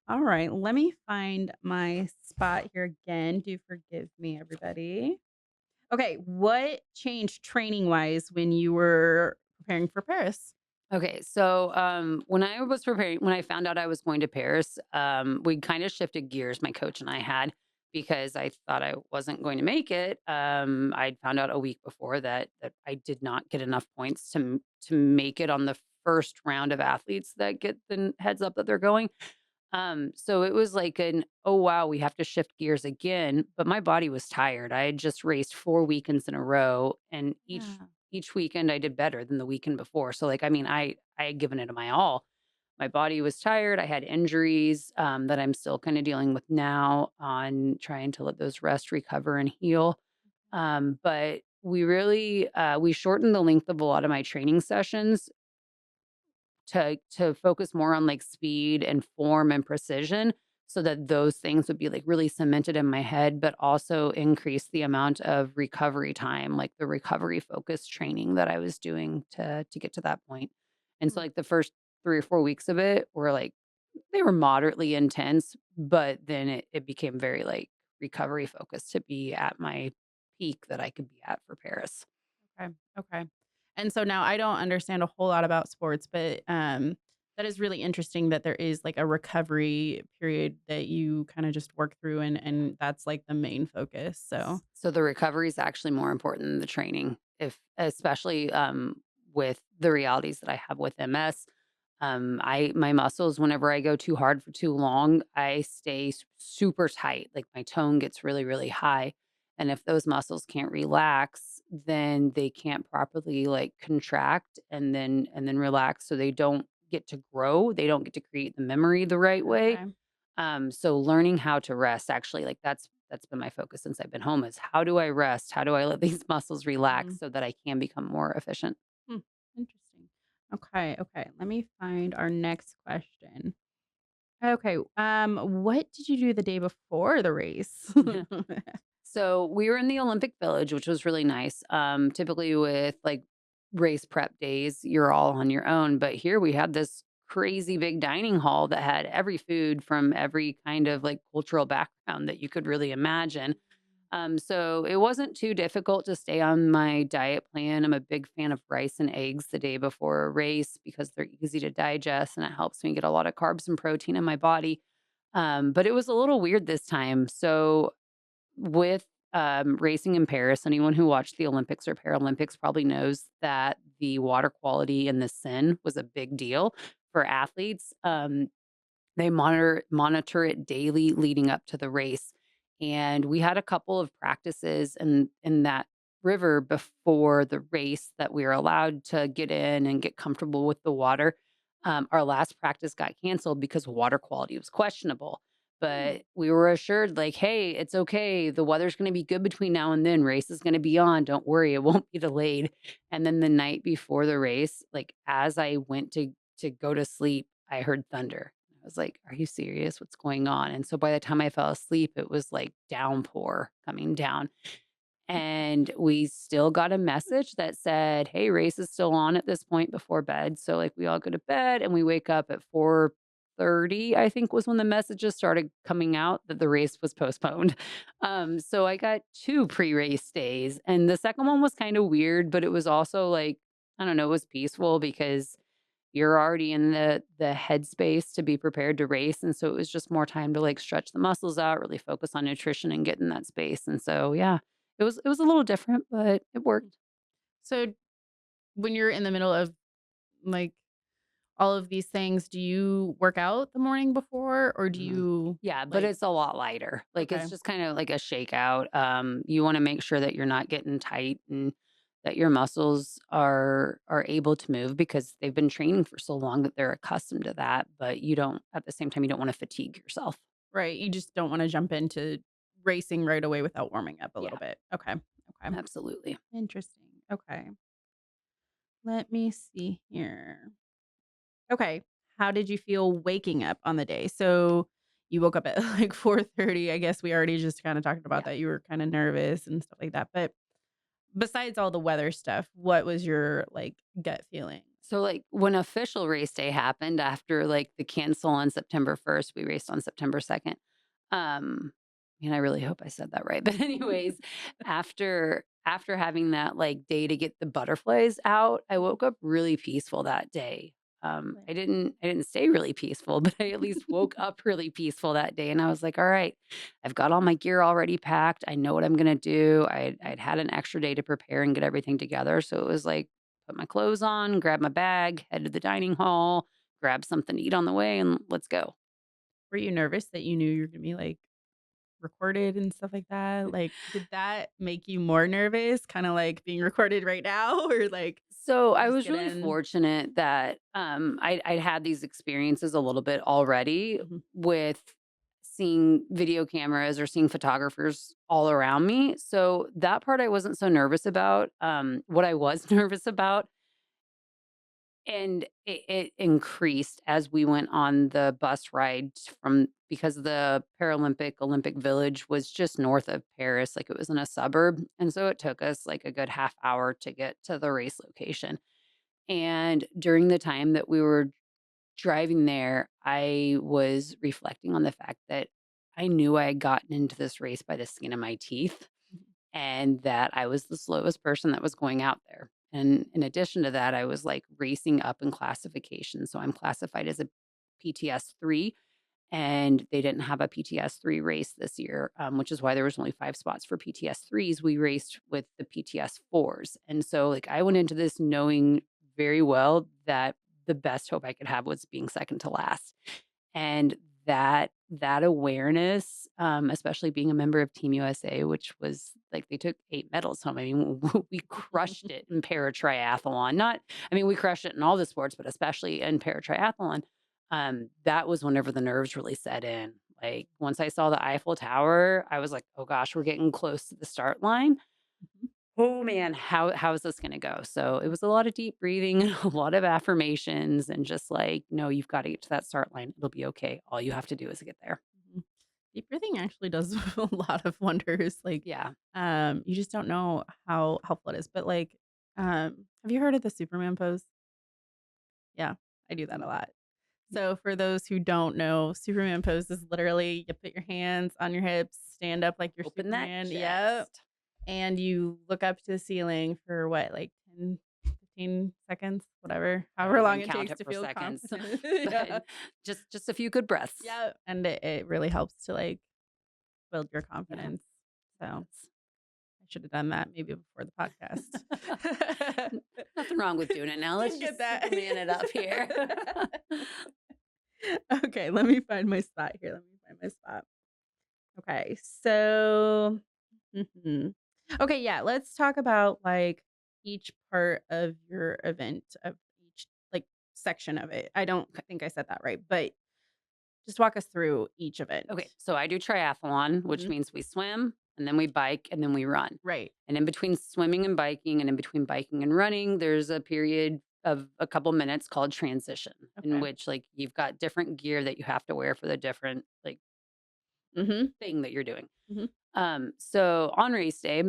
All right, let me find my spot here again. Do forgive me, everybody. Okay, what changed training-wise when you were preparing for Paris? Okay, so when I was preparing, when I found out I was going to Paris, we kind of shifted gears, my coach and I had, because I thought I wasn't going to make it. I'd found out a week before that I did not get enough points to make it on the first round of athletes that get the heads up that they're going. So it was like an, oh wow, we have to shift gears again. But my body was tired. I had just raced 4 weekends in a row, and Yeah. each weekend I did better than the weekend before. So like, I mean, I had given it my all. My body was tired. I had injuries that I'm still kind of dealing with now on trying to let those rest, recover, and heal. But we shortened the length of a lot of my training sessions to focus more on, like, speed and form and precision so that those things would be, like, really cemented in my head, but also increase the amount of recovery time, like, the recovery focused training that I was doing to get to that point. And so, Mm, like, the first 3 or 4 weeks of it were, like they were moderately intense, but then it became very, like, recovery focused to be at my peak that I could be at for Paris. okay, okay. And so now I don't understand a whole lot about sports, but, that is really interesting that there is, like, a recovery period that you kinda just work through and that's, like, the main focus, so So the recovery is actually more important than the training, if especially with the realities that I have with MS. I my muscles, whenever I go too hard for too long, I stay super tight. Like my tone gets really, really high. And if those muscles can't relax, then they can't properly like contract and then relax. So they don't get to grow. They don't get to create the memory the right way. okay. So learning how to rest actually, like, that's been my focus since I've been home is how do I rest? How do I let these muscles relax Mm, so that I can become more efficient? hmm, interesting. Okay, okay, let me find our next question. Okay, what did you do the day before the race? So we were in the Olympic Village, which was really nice. Typically with like race prep days, you're all on your own. But here we had this crazy big dining hall that had every food from every kind of like cultural background that you could really imagine. So it wasn't too difficult to stay on my diet plan. I'm a big fan of rice and eggs the day before a race because they're easy to digest and it helps me get a lot of carbs and protein in my body. But it was a little weird this time. So with racing in Paris, anyone who watched the Olympics or Paralympics probably knows that the water quality in the Seine was a big deal for athletes. They monitor it daily leading up to the race, and we had a couple of practices in that river before the race that we were allowed to get in and get comfortable with the water. Our last practice got canceled because water quality was questionable, Hmm, but we were assured, like, "Hey, it's okay. The weather's gonna be good between now and then. Race is gonna be on. Don't worry, it won't be delayed." And then the night before the race, like, as I went to go to sleep, I heard thunder. I was like, "Are you serious? What's going on?" And so by the time I fell asleep, it was like downpour coming down. And we still got a message that said, "Hey, race is still on at this point before bed." So like we all go to bed and we wake up at 4:30, I think was when the messages started coming out that the race was postponed. So I got 2 pre-race days and the second one was kind of weird, but it was also like, I don't know, it was peaceful because you're already in the headspace to be prepared to race, and so it was just more time to, like, stretch the muscles out, really focus on nutrition and get in that space, and so, yeah, it was a little different, but it worked. So when you're in the middle of, like, all of these things, do you work out the morning before or do Mhm. you, Yeah, but like it's a lot lighter. Like, okay, it's just kinda like a shakeout. You wanna make sure that you're not getting tight and that your muscles are able to move because they've been training for so long that they're accustomed to that, but you don't at the same time, you don't wanna fatigue yourself. right, you just don't wanna jump into racing right away without warming up a little Yeah, bit. Okay, okay. absolutely. Interesting. Okay. Let me see here. Okay. How did you feel waking up on the day? So you woke up at like 4:30. I guess we already just kind of talked about Yeah. that. You were kind of nervous and stuff like that. But besides all the weather stuff, what was your like gut feeling? So, like, when official race day happened after, like, the cancel on September 1st, we raced on September 2nd. Um, and I really hope I said that right. But anyways, after having that, like, day to get the butterflies out, I woke up really peaceful that day. Right. I didn't stay really peaceful, but I at least woke up really peaceful that day, and I was like, "All right, I've got all my gear already packed. I know what I'm gonna do." I'd had an extra day to prepare and get everything together, so it was like put my clothes on, grab my bag, head to the dining hall, grab something to eat on the way, and let's go. Were you nervous that you knew you were gonna be like recorded and stuff like that? Like, did that make you more nervous? Kind of like being recorded right now, or like So I you just was get really in? fortunate that I'd had these experiences a little bit already Mhm. with seeing video cameras or seeing photographers all around me. So that part I wasn't so nervous about. What I was nervous about and it increased as we went on the bus ride from because the Paralympic Olympic Village was just north of Paris, like, it was in a suburb, and so it took us, like, a good half hour to get to the race location, and during the time that we were driving there, I was reflecting on the fact that I knew I had gotten into this race by the skin of my teeth and that I was the slowest person that was going out there. And in addition to that, I was like racing up in classification. So I'm classified as a PTS 3, and they didn't have a PTS 3 race this year, which is why there was only 5 spots for PTS 3s. We raced with the PTS 4s. And so, like, I went into this knowing very well that the best hope I could have was being second to last. And that awareness, especially being a member of Team USA, which was like they took 8 medals home. I mean, we crushed it in para triathlon. Not I mean, we crushed it in all the sports, but especially in para triathlon. That was whenever the nerves really set in. Like, once I saw the Eiffel Tower, I was like, "Oh gosh, we're getting close to the start line. Oh man, how is this gonna go?" So it was a lot of deep breathing and a lot of affirmations and just like, "No, you've got to get to that start line. It'll be okay. All you have to do is get there." Mhm. Deep breathing actually does a lot of wonders, like, Yeah. you just don't know how helpful it is, but, like, have you heard of the Superman pose? Yeah, I do that a Mm. lot. So, for those who don't know, Superman pose is literally you put your hands on your hips, stand up like you're Open that Superman yep, chest. and you look up to the ceiling for what, like 10, 15 seconds, whatever, I don't however long even it count takes it to for feel seconds, confident. but Yeah. just a few good breaths. Yeah, and it really helps to, like, build your Yeah, confidence. it So, does. I should have done that maybe before the podcast. Nothing wrong with doing it now. Let's Didn't get just that. Superman it up here. Okay, let me find my spot here. Let me find my spot. Okay, so mhm. Okay, yeah, let's talk about, like, each part of your event, of each, like, section of it. I don't think I said that right, but just walk us through each event. Okay, so I do triathlon, which Mhm. means we swim and then we bike and then we run. Right. And in between swimming and biking and in between biking and running, there's a period of a couple minutes called transition, in Okay. which like you've got different gear that you have to wear for the different like Mhm. thing that you're doing. Mhm. So on race day,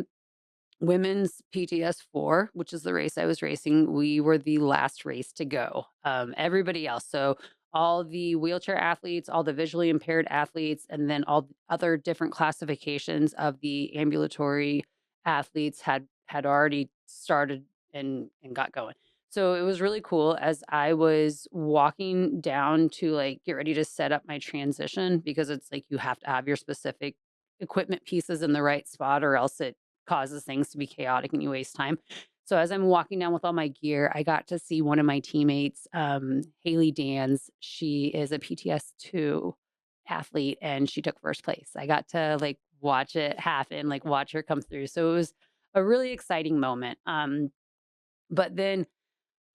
women's PTS 4, which is the race I was racing, we were the last race to go. Everybody else, so all the wheelchair athletes, all the visually impaired athletes, and then all the other different classifications of the ambulatory athletes had already started and got going. So it was really cool as I was walking down to like get ready to set up my transition because it's like you have to have your specific equipment pieces in the right spot or else it causes things to be chaotic and you waste time. So as I'm walking down with all my gear, I got to see one of my teammates, Haley Dans. She is a PTS2 athlete and she took first place. I got to like watch it happen, like watch her come through. So it was a really exciting moment. But then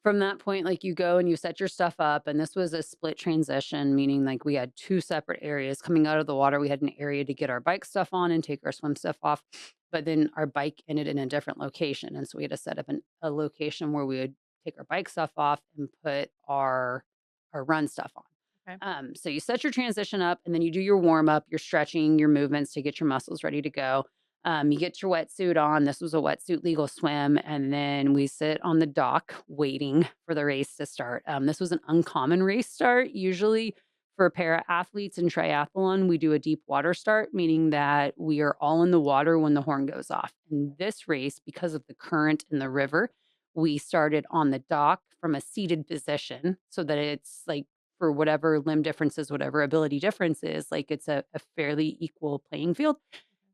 from that point, like, you go and you set your stuff up, and this was a split transition, meaning, like, we had 2 separate areas. Coming out of the water, we had an area to get our bike stuff on and take our swim stuff off, but then our bike ended in a different location, and so we had to set up a location where we would take our bike stuff off and put our run stuff on. Okay. So you set your transition up, and then you do your warm up, your stretching, your movements to get your muscles ready to go. You get your wetsuit on. This was a wetsuit legal swim. And then we sit on the dock waiting for the race to start. This was an uncommon race start. Usually for para athletes in triathlon, we do a deep water start, meaning that we are all in the water when the horn goes off. In this race, because of the current in the river, we started on the dock from a seated position so that it's like for whatever limb differences, whatever ability differences, like it's a fairly equal playing field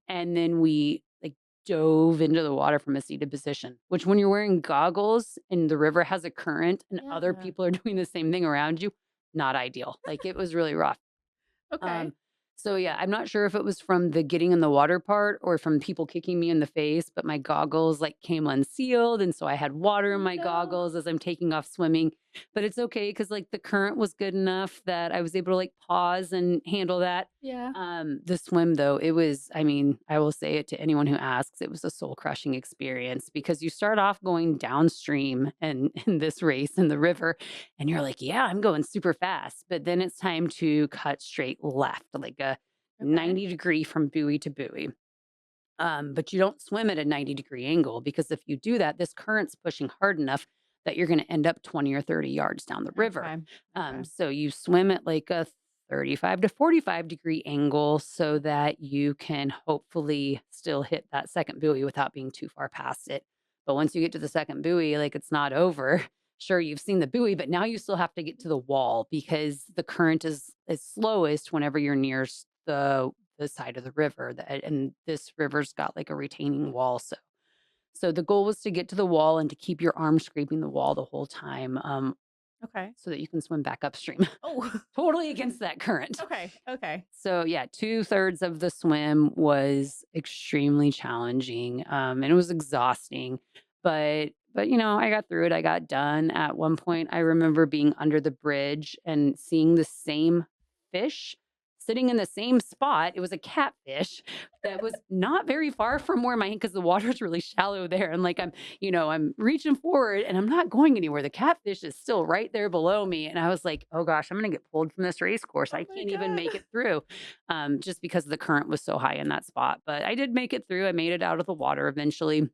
and then we, like, dove into the water from a seated position, which when you're wearing goggles and the river has a current and other Yeah. people are doing the same thing around you, not ideal. Like, it was really rough. Okay. Um, so yeah, I'm not sure if it was from the getting in the water part or from people kicking me in the face, but my goggles like came unsealed. And so I had water in Oh, my no. goggles as I'm taking off swimming. But it's okay because like the current was good enough that I was able to like pause and handle that. Yeah. The swim though, it was, I mean, I will say it to anyone who asks, it was a soul crushing experience because you start off going downstream and in this race in the river and you're like, "Yeah, I'm going super fast." But then it's time to cut straight left, like a Okay. 90-degree from buoy to buoy. But you don't swim at a 90-degree angle because if you do that, this current's pushing hard enough that you're gonna end up 20 or 30 yards down the river. Okay. Okay. So you swim at like a 35 to 45-degree angle so that you can hopefully still hit that second buoy without being too far past it. But once you get to the second buoy, like it's not over. Sure, you've seen the buoy, but now you still have to get to the wall because the current is slowest whenever you're near the side of the river. And this river's got like a retaining wall. So the goal was to get to the wall and to keep your arm scraping the wall the whole time, Okay. so that you can swim back upstream. Oh, Totally against that current. okay. Okay. So yeah, 2/3 of the swim was extremely challenging, and it was exhausting, but, I got through it, I got done. At one point, I remember being under the bridge and seeing the same fish sitting in the same spot. It was a catfish that was not very far from where my because the water's really shallow there, and, like, I'm reaching forward and I'm not going anywhere. The catfish is still right there below me, and I was like, "Oh gosh, I'm gonna get pulled from this race course. Oh I my can't even make god. it through." Just because the current was so high in that spot. But I did make it through. I made it out of the water eventually.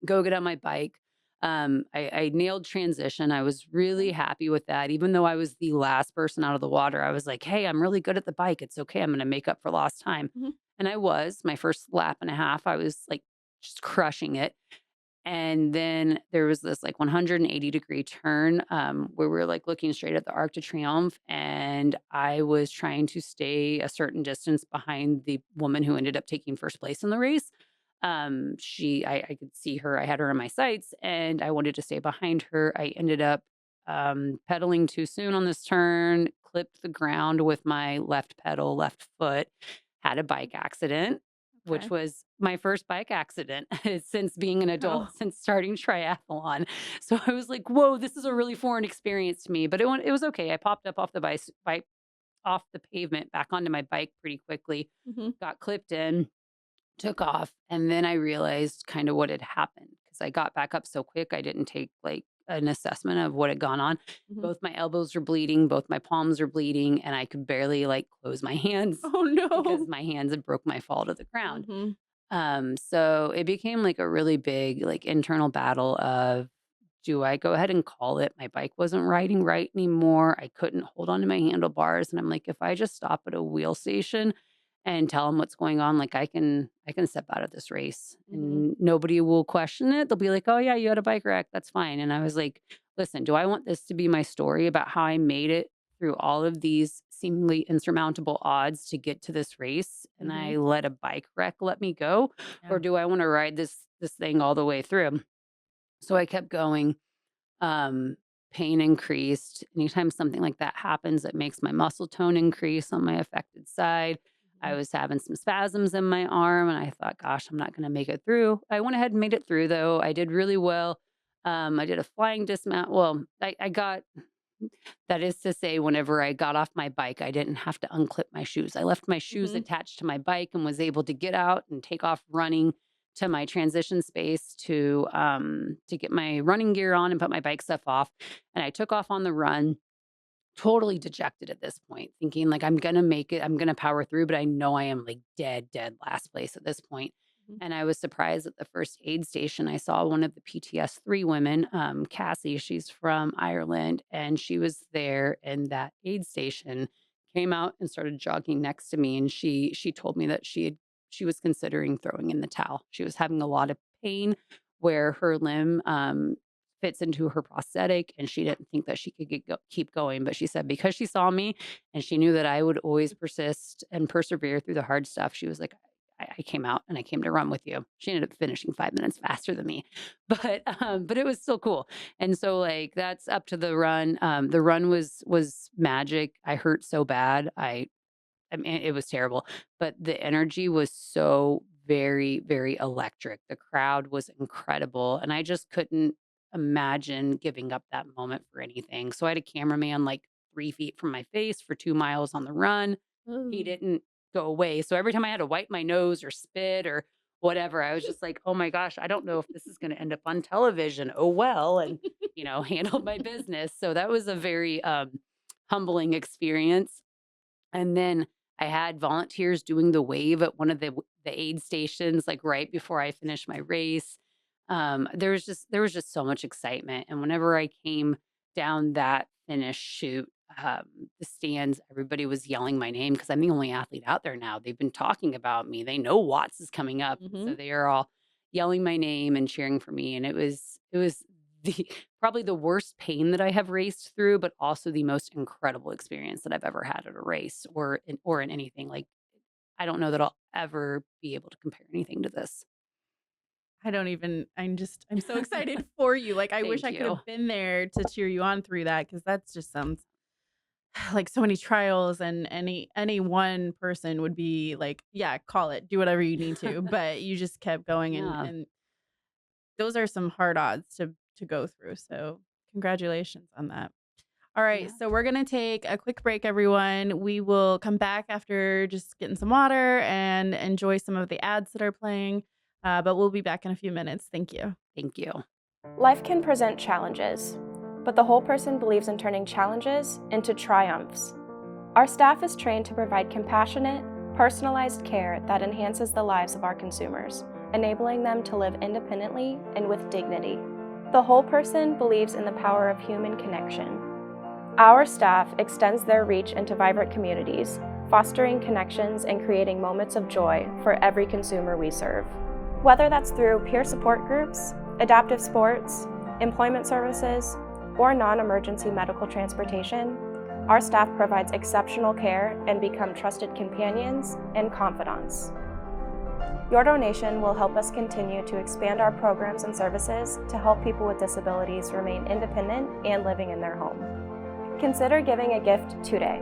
Go get on my bike. I nailed transition. I was really Okay. happy with that. Even though I was the last person out of the water, I was like, "Hey, I'm really good at the bike. It's okay. I'm going to make up for lost time." Mhm. And I was. My first lap and a half, I was like just crushing it. And then there was this like 180-degree turn where we were like looking straight at the Arc de Triomphe. And I was trying to stay a certain distance behind the woman who ended up taking first place in the race. I could see her, I had her in my sights, and I wanted to stay behind her. I ended up pedaling too soon on this turn, clipped the ground with my left pedal, left foot, had a bike accident which Okay. was my first bike accident since being an adult, Oh, since starting triathlon. So I was like, "Whoa, this is a really foreign experience to me," but it was okay. I popped up off the bike off the pavement back onto my bike pretty quickly, mhm, got clipped in, took off, and then I realized kind of what had happened because I got back up so quick. I didn't take like an assessment of what had gone on. mhm. Both my elbows were bleeding, both my palms were bleeding, and I could barely like close my hands Oh, because no. my hands had broke my fall to the ground. Mhm. So it became like a really big, like internal battle of do I go ahead and call it? My bike wasn't riding right anymore. I couldn't hold on to my handlebars. And I'm like, if I just stop at a wheel station and tell them what's going on, like I can step out of this race Mhm. and nobody will question it. They'll be like, oh yeah, you had a bike wreck. That's fine. And I was like, listen, do I want this to be my story about how I made it through all of these seemingly insurmountable odds to get to this race and Mhm. I let a bike wreck let me go? Or Yeah. do I want to ride this thing all the way through? So I kept going. Um, Pain increased. Anytime something like that happens, it makes my muscle tone increase on my affected side. I Mhm. was having some spasms in my arm, and I thought, gosh, I'm not going to make it through. I went ahead and made it through, though. I did really well. I did a flying dismount. Well, I got that is to say, whenever I got off my bike, I didn't have to unclip my shoes. I left my shoes Mhm. attached to my bike and was able to get out and take off running to my transition space to get my running gear on and put my bike stuff off. And I took off on the run, totally dejected at this point, thinking like I'm gonna make it, I'm gonna power through, but I know I am like dead, dead last place at this point. Mhm. And I was surprised at the first aid station. I saw one of the PTS 3 women, Cassie. She's from Ireland, and she was there. And that aid station came out and started jogging next to me. And she told me that she was considering throwing in the towel. She was having a lot of pain where her limb fits into her prosthetic, and she didn't think that she could keep going, but she said because she saw me and she knew that I would always persist and persevere through the hard stuff, she was like, I came out and I came to run with you. She ended up finishing 5 minutes faster than me, but it was still cool. And so like that's up to the run. The run was magic. I hurt so bad. I mean, it was terrible, but the energy was so very, very electric. The crowd was incredible, and I just couldn't imagine giving up that moment for anything. So I had a cameraman like 3 feet from my face for 2 miles on the run. He Ooh. didn't go away. So every time I had to wipe my nose or spit or whatever, I was just like, "Oh my gosh, I don't know if this is gonna end up on television. Oh, well," and, handled my business. So that was a very, humbling experience. And then I had volunteers doing the wave at one of the aid stations, like, right before I finished my race. There was just so much excitement, and whenever I came down that finish chute, the stands, everybody was yelling my name because 'cause I'm the only athlete out there now. They've been talking about me. They know Watts is coming up, and so Mhm. they are all yelling my name and cheering for me, and it was the probably the worst pain that I have raced through, but also the most incredible experience that I've ever had at a race or in anything. Like, I don't know that I'll ever be able to compare anything to this. I don't even I'm so excited for you. Like, I wish Thank I could you. have been there to cheer you on through that because that's just sounds like so many trials, and any one person would be like, "Yeah, call it. Do whatever you need to." But you just kept going, Yeah. and those are some hard odds to go through. So, congratulations on that. All right, Yeah. so we're gonna take a quick break, everyone. We will come back after just getting some water and enjoy some of the ads that are playing. But we'll be back in a few minutes. Thank you. Thank you. Life can present challenges, but the whole person believes in turning challenges into triumphs. Our staff is trained to provide compassionate, personalized care that enhances the lives of our consumers, enabling them to live independently and with dignity. The whole person believes in the power of human connection. Our staff extends their reach into vibrant communities, fostering connections and creating moments of joy for every consumer we serve. Whether that's through peer support groups, adaptive sports, employment services, or non-emergency medical transportation, our staff provides exceptional care and become trusted companions and confidants. Your donation will help us continue to expand our programs and services to help people with disabilities remain independent and living in their home. Consider giving a gift today.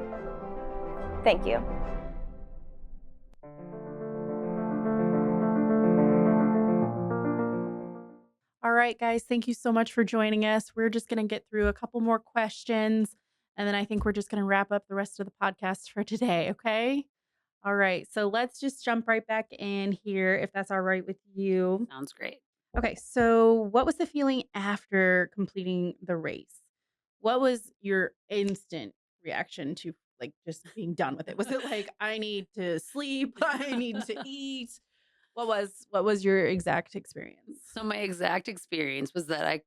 Thank you. All right, guys, thank you so much for joining us. We're just gonna get through a couple more questions, and then I think we're just gonna wrap up the rest of the podcast for today. Okay. All right. So let's just jump right back in here, if that's all right with you. Sounds great. Okay, so what was the feeling after completing the race? What was your instant reaction to, like, just being done with it? Was it like, "I need to sleep, I need to eat"? What was your exact experience? So my exact experience was that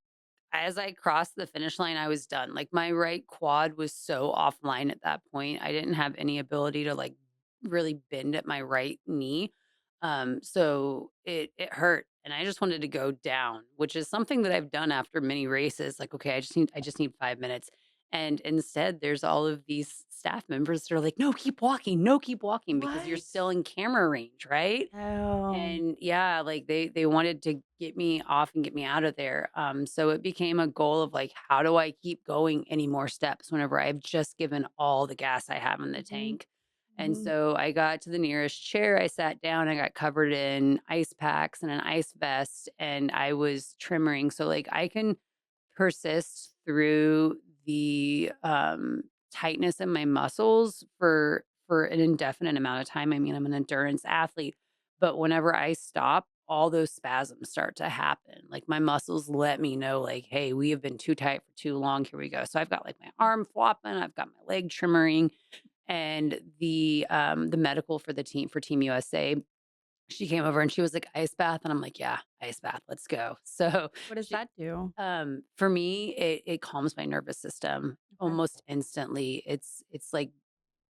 as I crossed the finish line, I was done. Like my right quad was so offline at that point. I didn't have any ability to like really bend at my right knee. So it hurt. and I just wanted to go down, which is something that I've done after many races. Like, okay, I just need 5 minutes. And instead, there's all of these staff members that are like, no, keep walking, no, keep walking, because you're What? still in camera range, right? Oh. And yeah, like they wanted to get me off and get me out of there. So it became a goal of like, how do I keep going any more steps whenever I've just given all the gas I have in the Mhm, tank? And mhm. so I got to the nearest chair, I sat down, I got covered in ice packs and an ice vest, and I was trimmering. So like I can persist through the tightness in my muscles for an indefinite amount of time. I mean, I'm an endurance athlete, but whenever I stop, all those spasms start to happen. Like my muscles let me know, like, hey, we have been too tight for too long. Here we go. So I've got like my arm flopping, I've got my leg trimmering, and the medical for the team for Team USA, she came over and she was like, ice bath. And I'm like, yeah, ice bath, let's go. So What does she that do? for me, it calms my nervous system Okay. almost instantly. It's like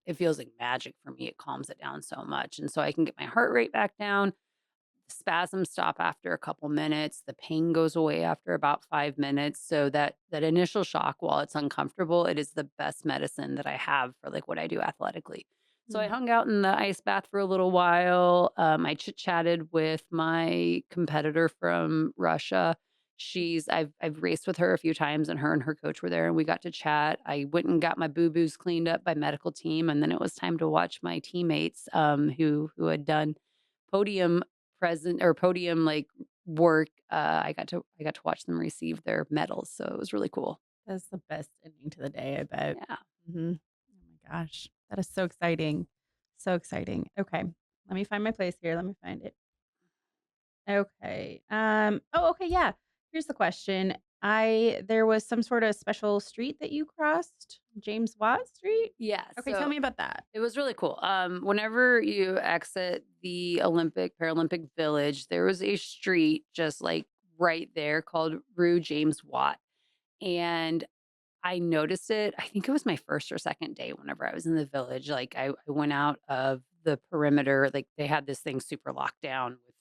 it feels like magic for me. It calms it down so much. And so I can get my heart rate back down. Spasms stop after a couple minutes. The pain goes away after about 5 minutes. So that initial shock, while it's uncomfortable, it is the best medicine that I have for like what I do athletically. So I Mm. hung out in the ice bath for a little while. I chit chatted with my competitor from Russia. I've raced with her a few times, and her coach were there, and we got to chat. I went and got my boo boos cleaned up by medical team, and then it was time to watch my teammates who had done podium podium, like, work. I got to watch them receive their medals, so it was really cool. That's the best ending to the day, I bet. Yeah. Mhm. Oh my gosh. That is so exciting. So exciting. Okay. Let me find my place here. Let me find it. Okay. Oh, okay, yeah. Here's the question. There was some sort of special street that you crossed? James Watt Street? Yeah, Okay, tell so me about that. it was really cool. Whenever you exit the Paralympic Village, there was a street just, like, right there called Rue James Watt, and I noticed it. I think it was my 1st or 2nd day whenever I was in the village. Like, I went out of the perimeter, like, they had this thing super locked down with,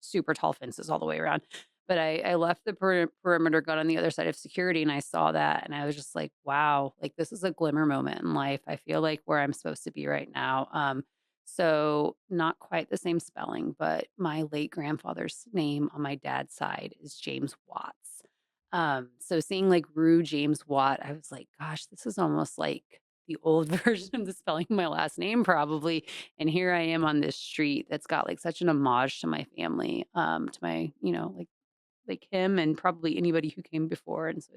super tall fences all the way around. But I left the perimeter, got on the other side of security, and I saw that, and I was just like, "Wow, like, this is a glimmer moment in life." I feel like where I'm supposed to be right now. So not quite the same spelling, but my late grandfather's name on my dad's side is James Watts. So seeing like Rue James Watt, I was like, gosh, this is almost like the old version of the spelling of my last name, probably. And here I am on this street that's got like such an homage to my family, to my, like him and probably anybody who came before. And so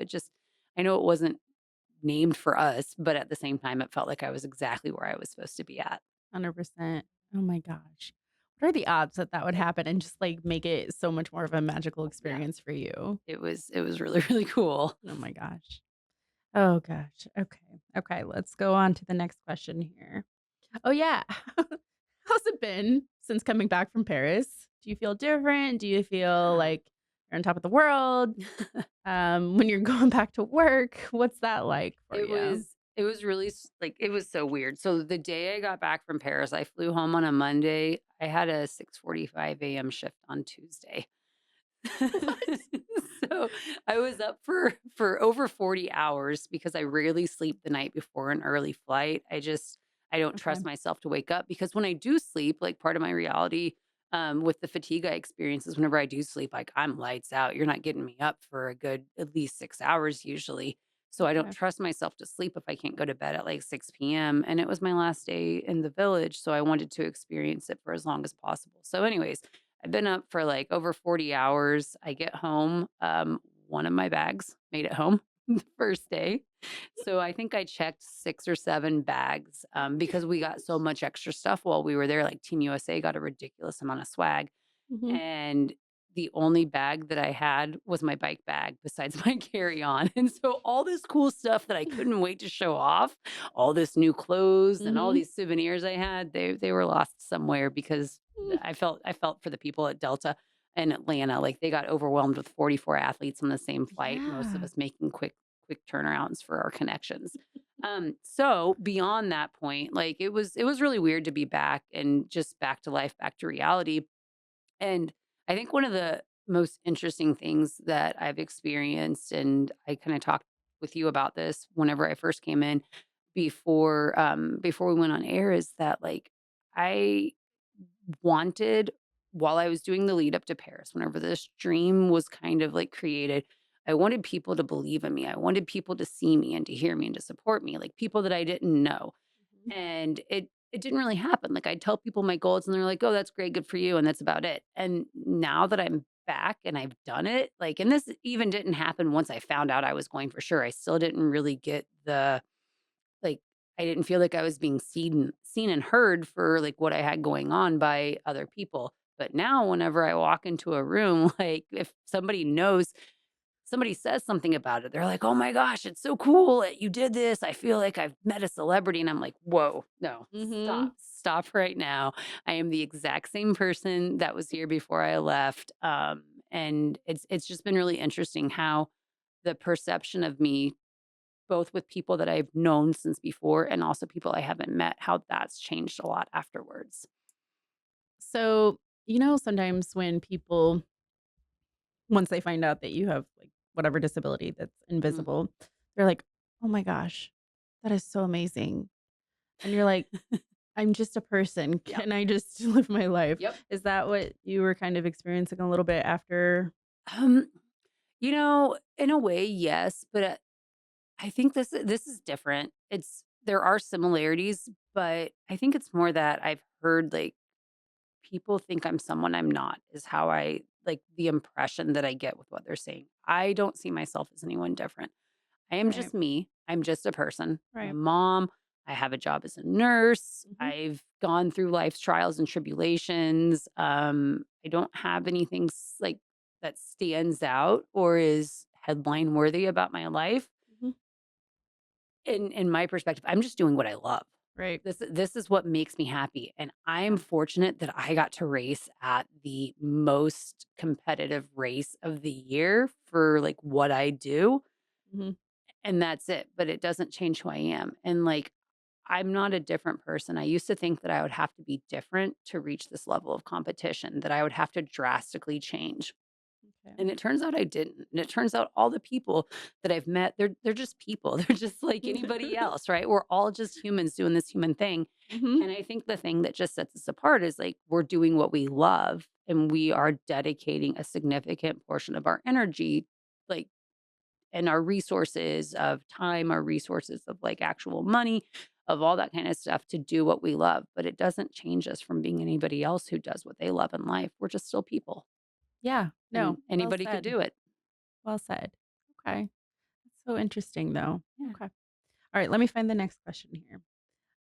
I know it wasn't named for us, but at the same time, it felt like I was exactly where I was supposed to be at. 100%. Oh my gosh. What are the odds that that would happen and just, like, make it so much more of a magical Yeah, experience for you? it was really, really cool. Oh my gosh. Oh gosh. Okay. Okay, let's go on to the next question here. Oh, yeah. How's it been since coming back from Paris? Do you feel different? Do you feel Yeah. like you're on top of the world? When you're going back to work, what's that like for It you? was it was really like, it was so weird. So the day I got back from Paris, I flew home on a Monday. I had a 6:45 AM shift on Tuesday. What? So I was up for over 40 hours because I rarely sleep the night before an early flight. I don't Okay. trust myself to wake up, because when I do sleep, like, part of my reality with the fatigue I experience is whenever I do sleep, like, I'm lights out. You're not getting me up for a good at least 6 hours usually. So I don't Okay. trust myself to sleep if I can't go to bed at like 6 p.m. And it was my last day in the village. So I wanted to experience it for as long as possible. So, anyways, I've been up for like over 40 hours. I get home. One of my bags made it home the first day. So I think I checked 6 or 7 bags because we got so much extra stuff while we were there. Like Team USA got a ridiculous amount of swag. Mhm. And the only bag that I had was my bike bag besides my carry-on. And so all this cool stuff that I couldn't wait to show off, all this new clothes and all Mhm. these souvenirs I had, they were lost somewhere because Mm. I felt for the people at Delta and Atlanta. Like, they got overwhelmed with 44 athletes on the same flight, most of Yeah. us making quick turnarounds for our connections. So beyond that point, like, it was really weird to be back and just back to life, back to reality. And I think one of the most interesting things that I've experienced, and I kind of talked with you about this whenever I first came in before we went on air, is that like I wanted, while I was doing the lead up to Paris, whenever this dream was kind of like created, I wanted people to believe in me. I wanted people to see me and to hear me and to support me, like people that I didn't know. Mhm. And it didn't really happen. Like I'd tell people my goals and they're like, "Oh, that's great, good for you." And that's about it. And now that I'm back and I've done it, like, and this even didn't happen once I found out I was going for sure. I still didn't really get the like I didn't feel like I was being seen and heard for like what I had going on by other people. But now whenever I walk into a room, like if somebody says something about it, they're like, "Oh my gosh, it's so cool that you did this. I feel like I've met a celebrity." And I'm like, "Whoa, no, stop, Mhm. stop right now. I am the exact same person that was here before I left." And it's just been really interesting how the perception of me, both with people that I've known since before and also people I haven't met, how that's changed a lot afterwards. So, sometimes when people once they find out that you have, like, whatever disability that's Mhm. invisible, they're like, "Oh my gosh, that is so amazing." And you're like, "I'm just a person. Yep. Can I just live my life?" Yep. Is that what you were kind of experiencing a little bit after? Um, in a way, yes, but I think this is different. There are similarities, but I think it's more that I've heard like people think I'm someone I'm not is how I like the impression that I get with what they're saying. I don't see myself as anyone different. I am Right, just me. I'm just a person. I'm a right. mom. I have a job as a nurse. Mhm. I've gone through life's trials and tribulations. I don't have anything like that stands out or is headline worthy about my life. Mhm. In my perspective, I'm just doing what I love. Right. This is what makes me happy, and I'm Yeah. fortunate that I got to race at the most competitive race of the year for, like, what I do, Mhm. and that's it, but it doesn't change who I am, and, like, I'm not a different person. I used to think that I would have to be different to reach this level of competition, that I would have to drastically change. Okay. And it turns out I didn't. And it turns out all the people that I've met, they're just people. They're just like anybody else, right? We're all just humans doing this human thing. Mhm. And I think the thing that just sets us apart is like we're doing what we love and we are dedicating a significant portion of our energy, like, and our resources of time, our resources of like actual money, of all that kind of stuff to do what we love. But it doesn't change us from being anybody else who does what they love in life. We're just still people Yeah. and No, well anybody could said. do it. Well said. Okay. That's so interesting, though. Yeah. Okay. All right, let me find the next question here.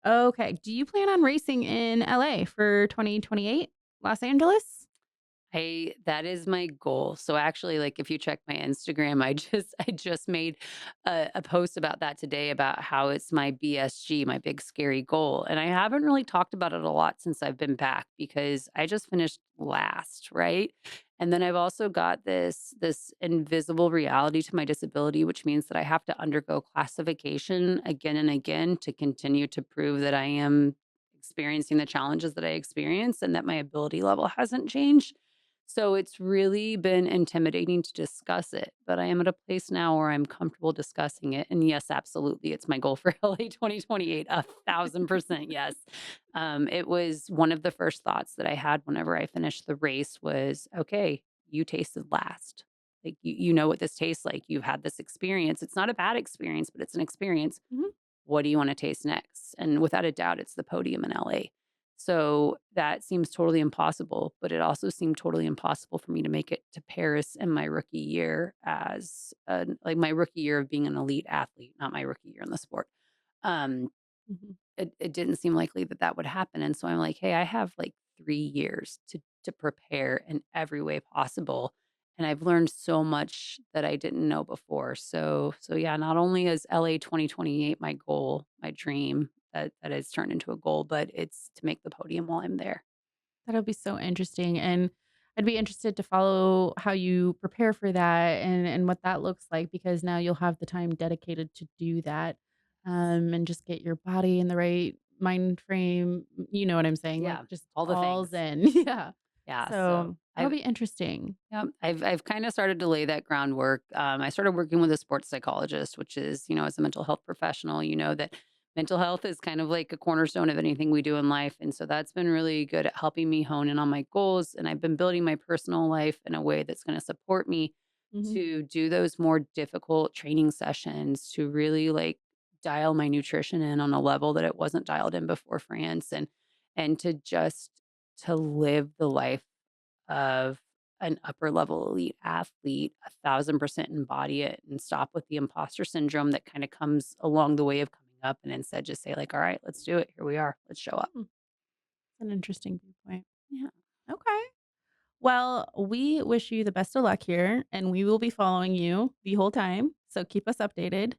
Okay. Do you plan on racing in LA for 2028? Los Angeles? That is my goal. So actually, like if you check my Instagram, I just made a post about that today about how it's my BSG, my big scary goal. And I haven't really talked about it a lot since I've been back because I just finished last, right? And then I've also got this invisible reality to my disability, which means that I have to undergo classification again and again to continue to prove that I am experiencing the challenges that I experience and that my ability level hasn't changed. So it's really been intimidating to discuss it, but I am at a place now where I'm comfortable discussing it. And yes, absolutely, it's my goal for LA 2028. 1,000% yes. It was one of the first thoughts that I had whenever I finished the race was, okay, you tasted last. Like you know what this tastes like. You've had this experience. It's not a bad experience, but it's an experience. Mhm. What do you want to taste next? And without a doubt, it's the podium in LA. So that seems totally impossible, but it also seemed totally impossible for me to make it to Paris in my rookie year like my rookie year of being an elite athlete, not my rookie year in the sport. Um, Mhm. it didn't seem likely that that would happen. And so I'm like, hey, I have like 3 years to prepare in every way possible. And I've learned so much that I didn't know before. So yeah, not only is LA 2028 my goal, my dream that has turned into a goal, but it's to make the podium while I'm there. That'll be so interesting, and I'd be interested to follow how you prepare for that and what that looks like because now you'll have the time dedicated to do that, and just get your body in the right mind frame, you know what I'm saying? Like, Yeah, just all the all things. zen. Yeah. Yeah, so So That'll I've be interesting. yeah, I've kind of started to lay that groundwork. I started working with a sports psychologist, which is, as a mental health professional, you know that mental health is kind of like a cornerstone of anything we do in life, and so that's been really good at helping me hone in on my goals. And I've been building my personal life in a way that's going to support me Mhm. to do those more difficult training sessions, to really like dial my nutrition in on a level that it wasn't dialed in before France, and to just to live the life of an upper level elite athlete, 1,000% embody it and stop with the imposter syndrome that kind of comes along the way of coming up, and instead just say like, all right, let's do it. Here we are. Let's show up. Hmm, an interesting viewpoint. Yeah. Okay. Well, we wish you the best of luck here, and we will be following you the whole time. So keep us updated.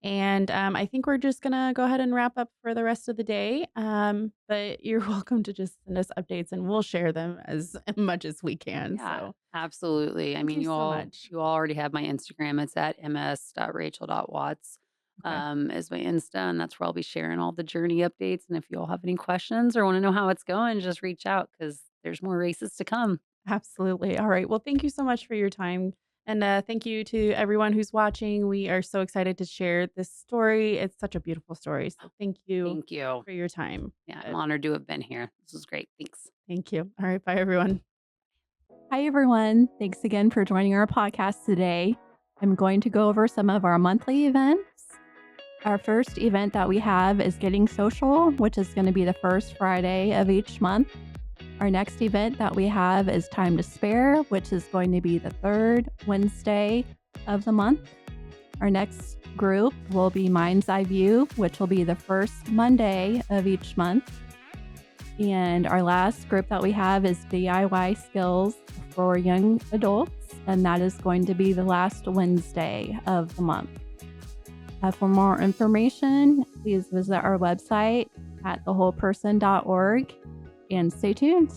And I think we're just going to go ahead and wrap up for the rest of the day. But you're welcome to just send us updates and we'll share them as much as we can. Yeah, So absolutely. I thank mean, you you so all much. you all already have my Instagram. It's at ms.rachel.watts Okay. is my Insta, and that's where I'll be sharing all the journey updates. And if you all have any questions or want to know how it's going, just reach out because there's more races to come. Absolutely. All right. Well, thank you so much for your time. And thank you to everyone who's watching. We are so excited to share this story. It's such a beautiful story. So thank you Thank you. for your time. Yeah, I'm Uh, honored to have been here. This was great. Thanks. Thank you. All right. Bye, everyone. Hi, everyone. Thanks again for joining our podcast today. I'm going to go over some of our monthly events. Our first event that we have is Getting Social, which is going to be the first Friday of each month. Our next event that we have is Time to Spare, which is going to be the third Wednesday of the month. Our next group will be Mind's Eye View, which will be the first Monday of each month. And our last group that we have is DIY Skills for Young Adults, and that is going to be the last Wednesday of the month. For more information, please visit our website at thewholeperson.org and stay tuned.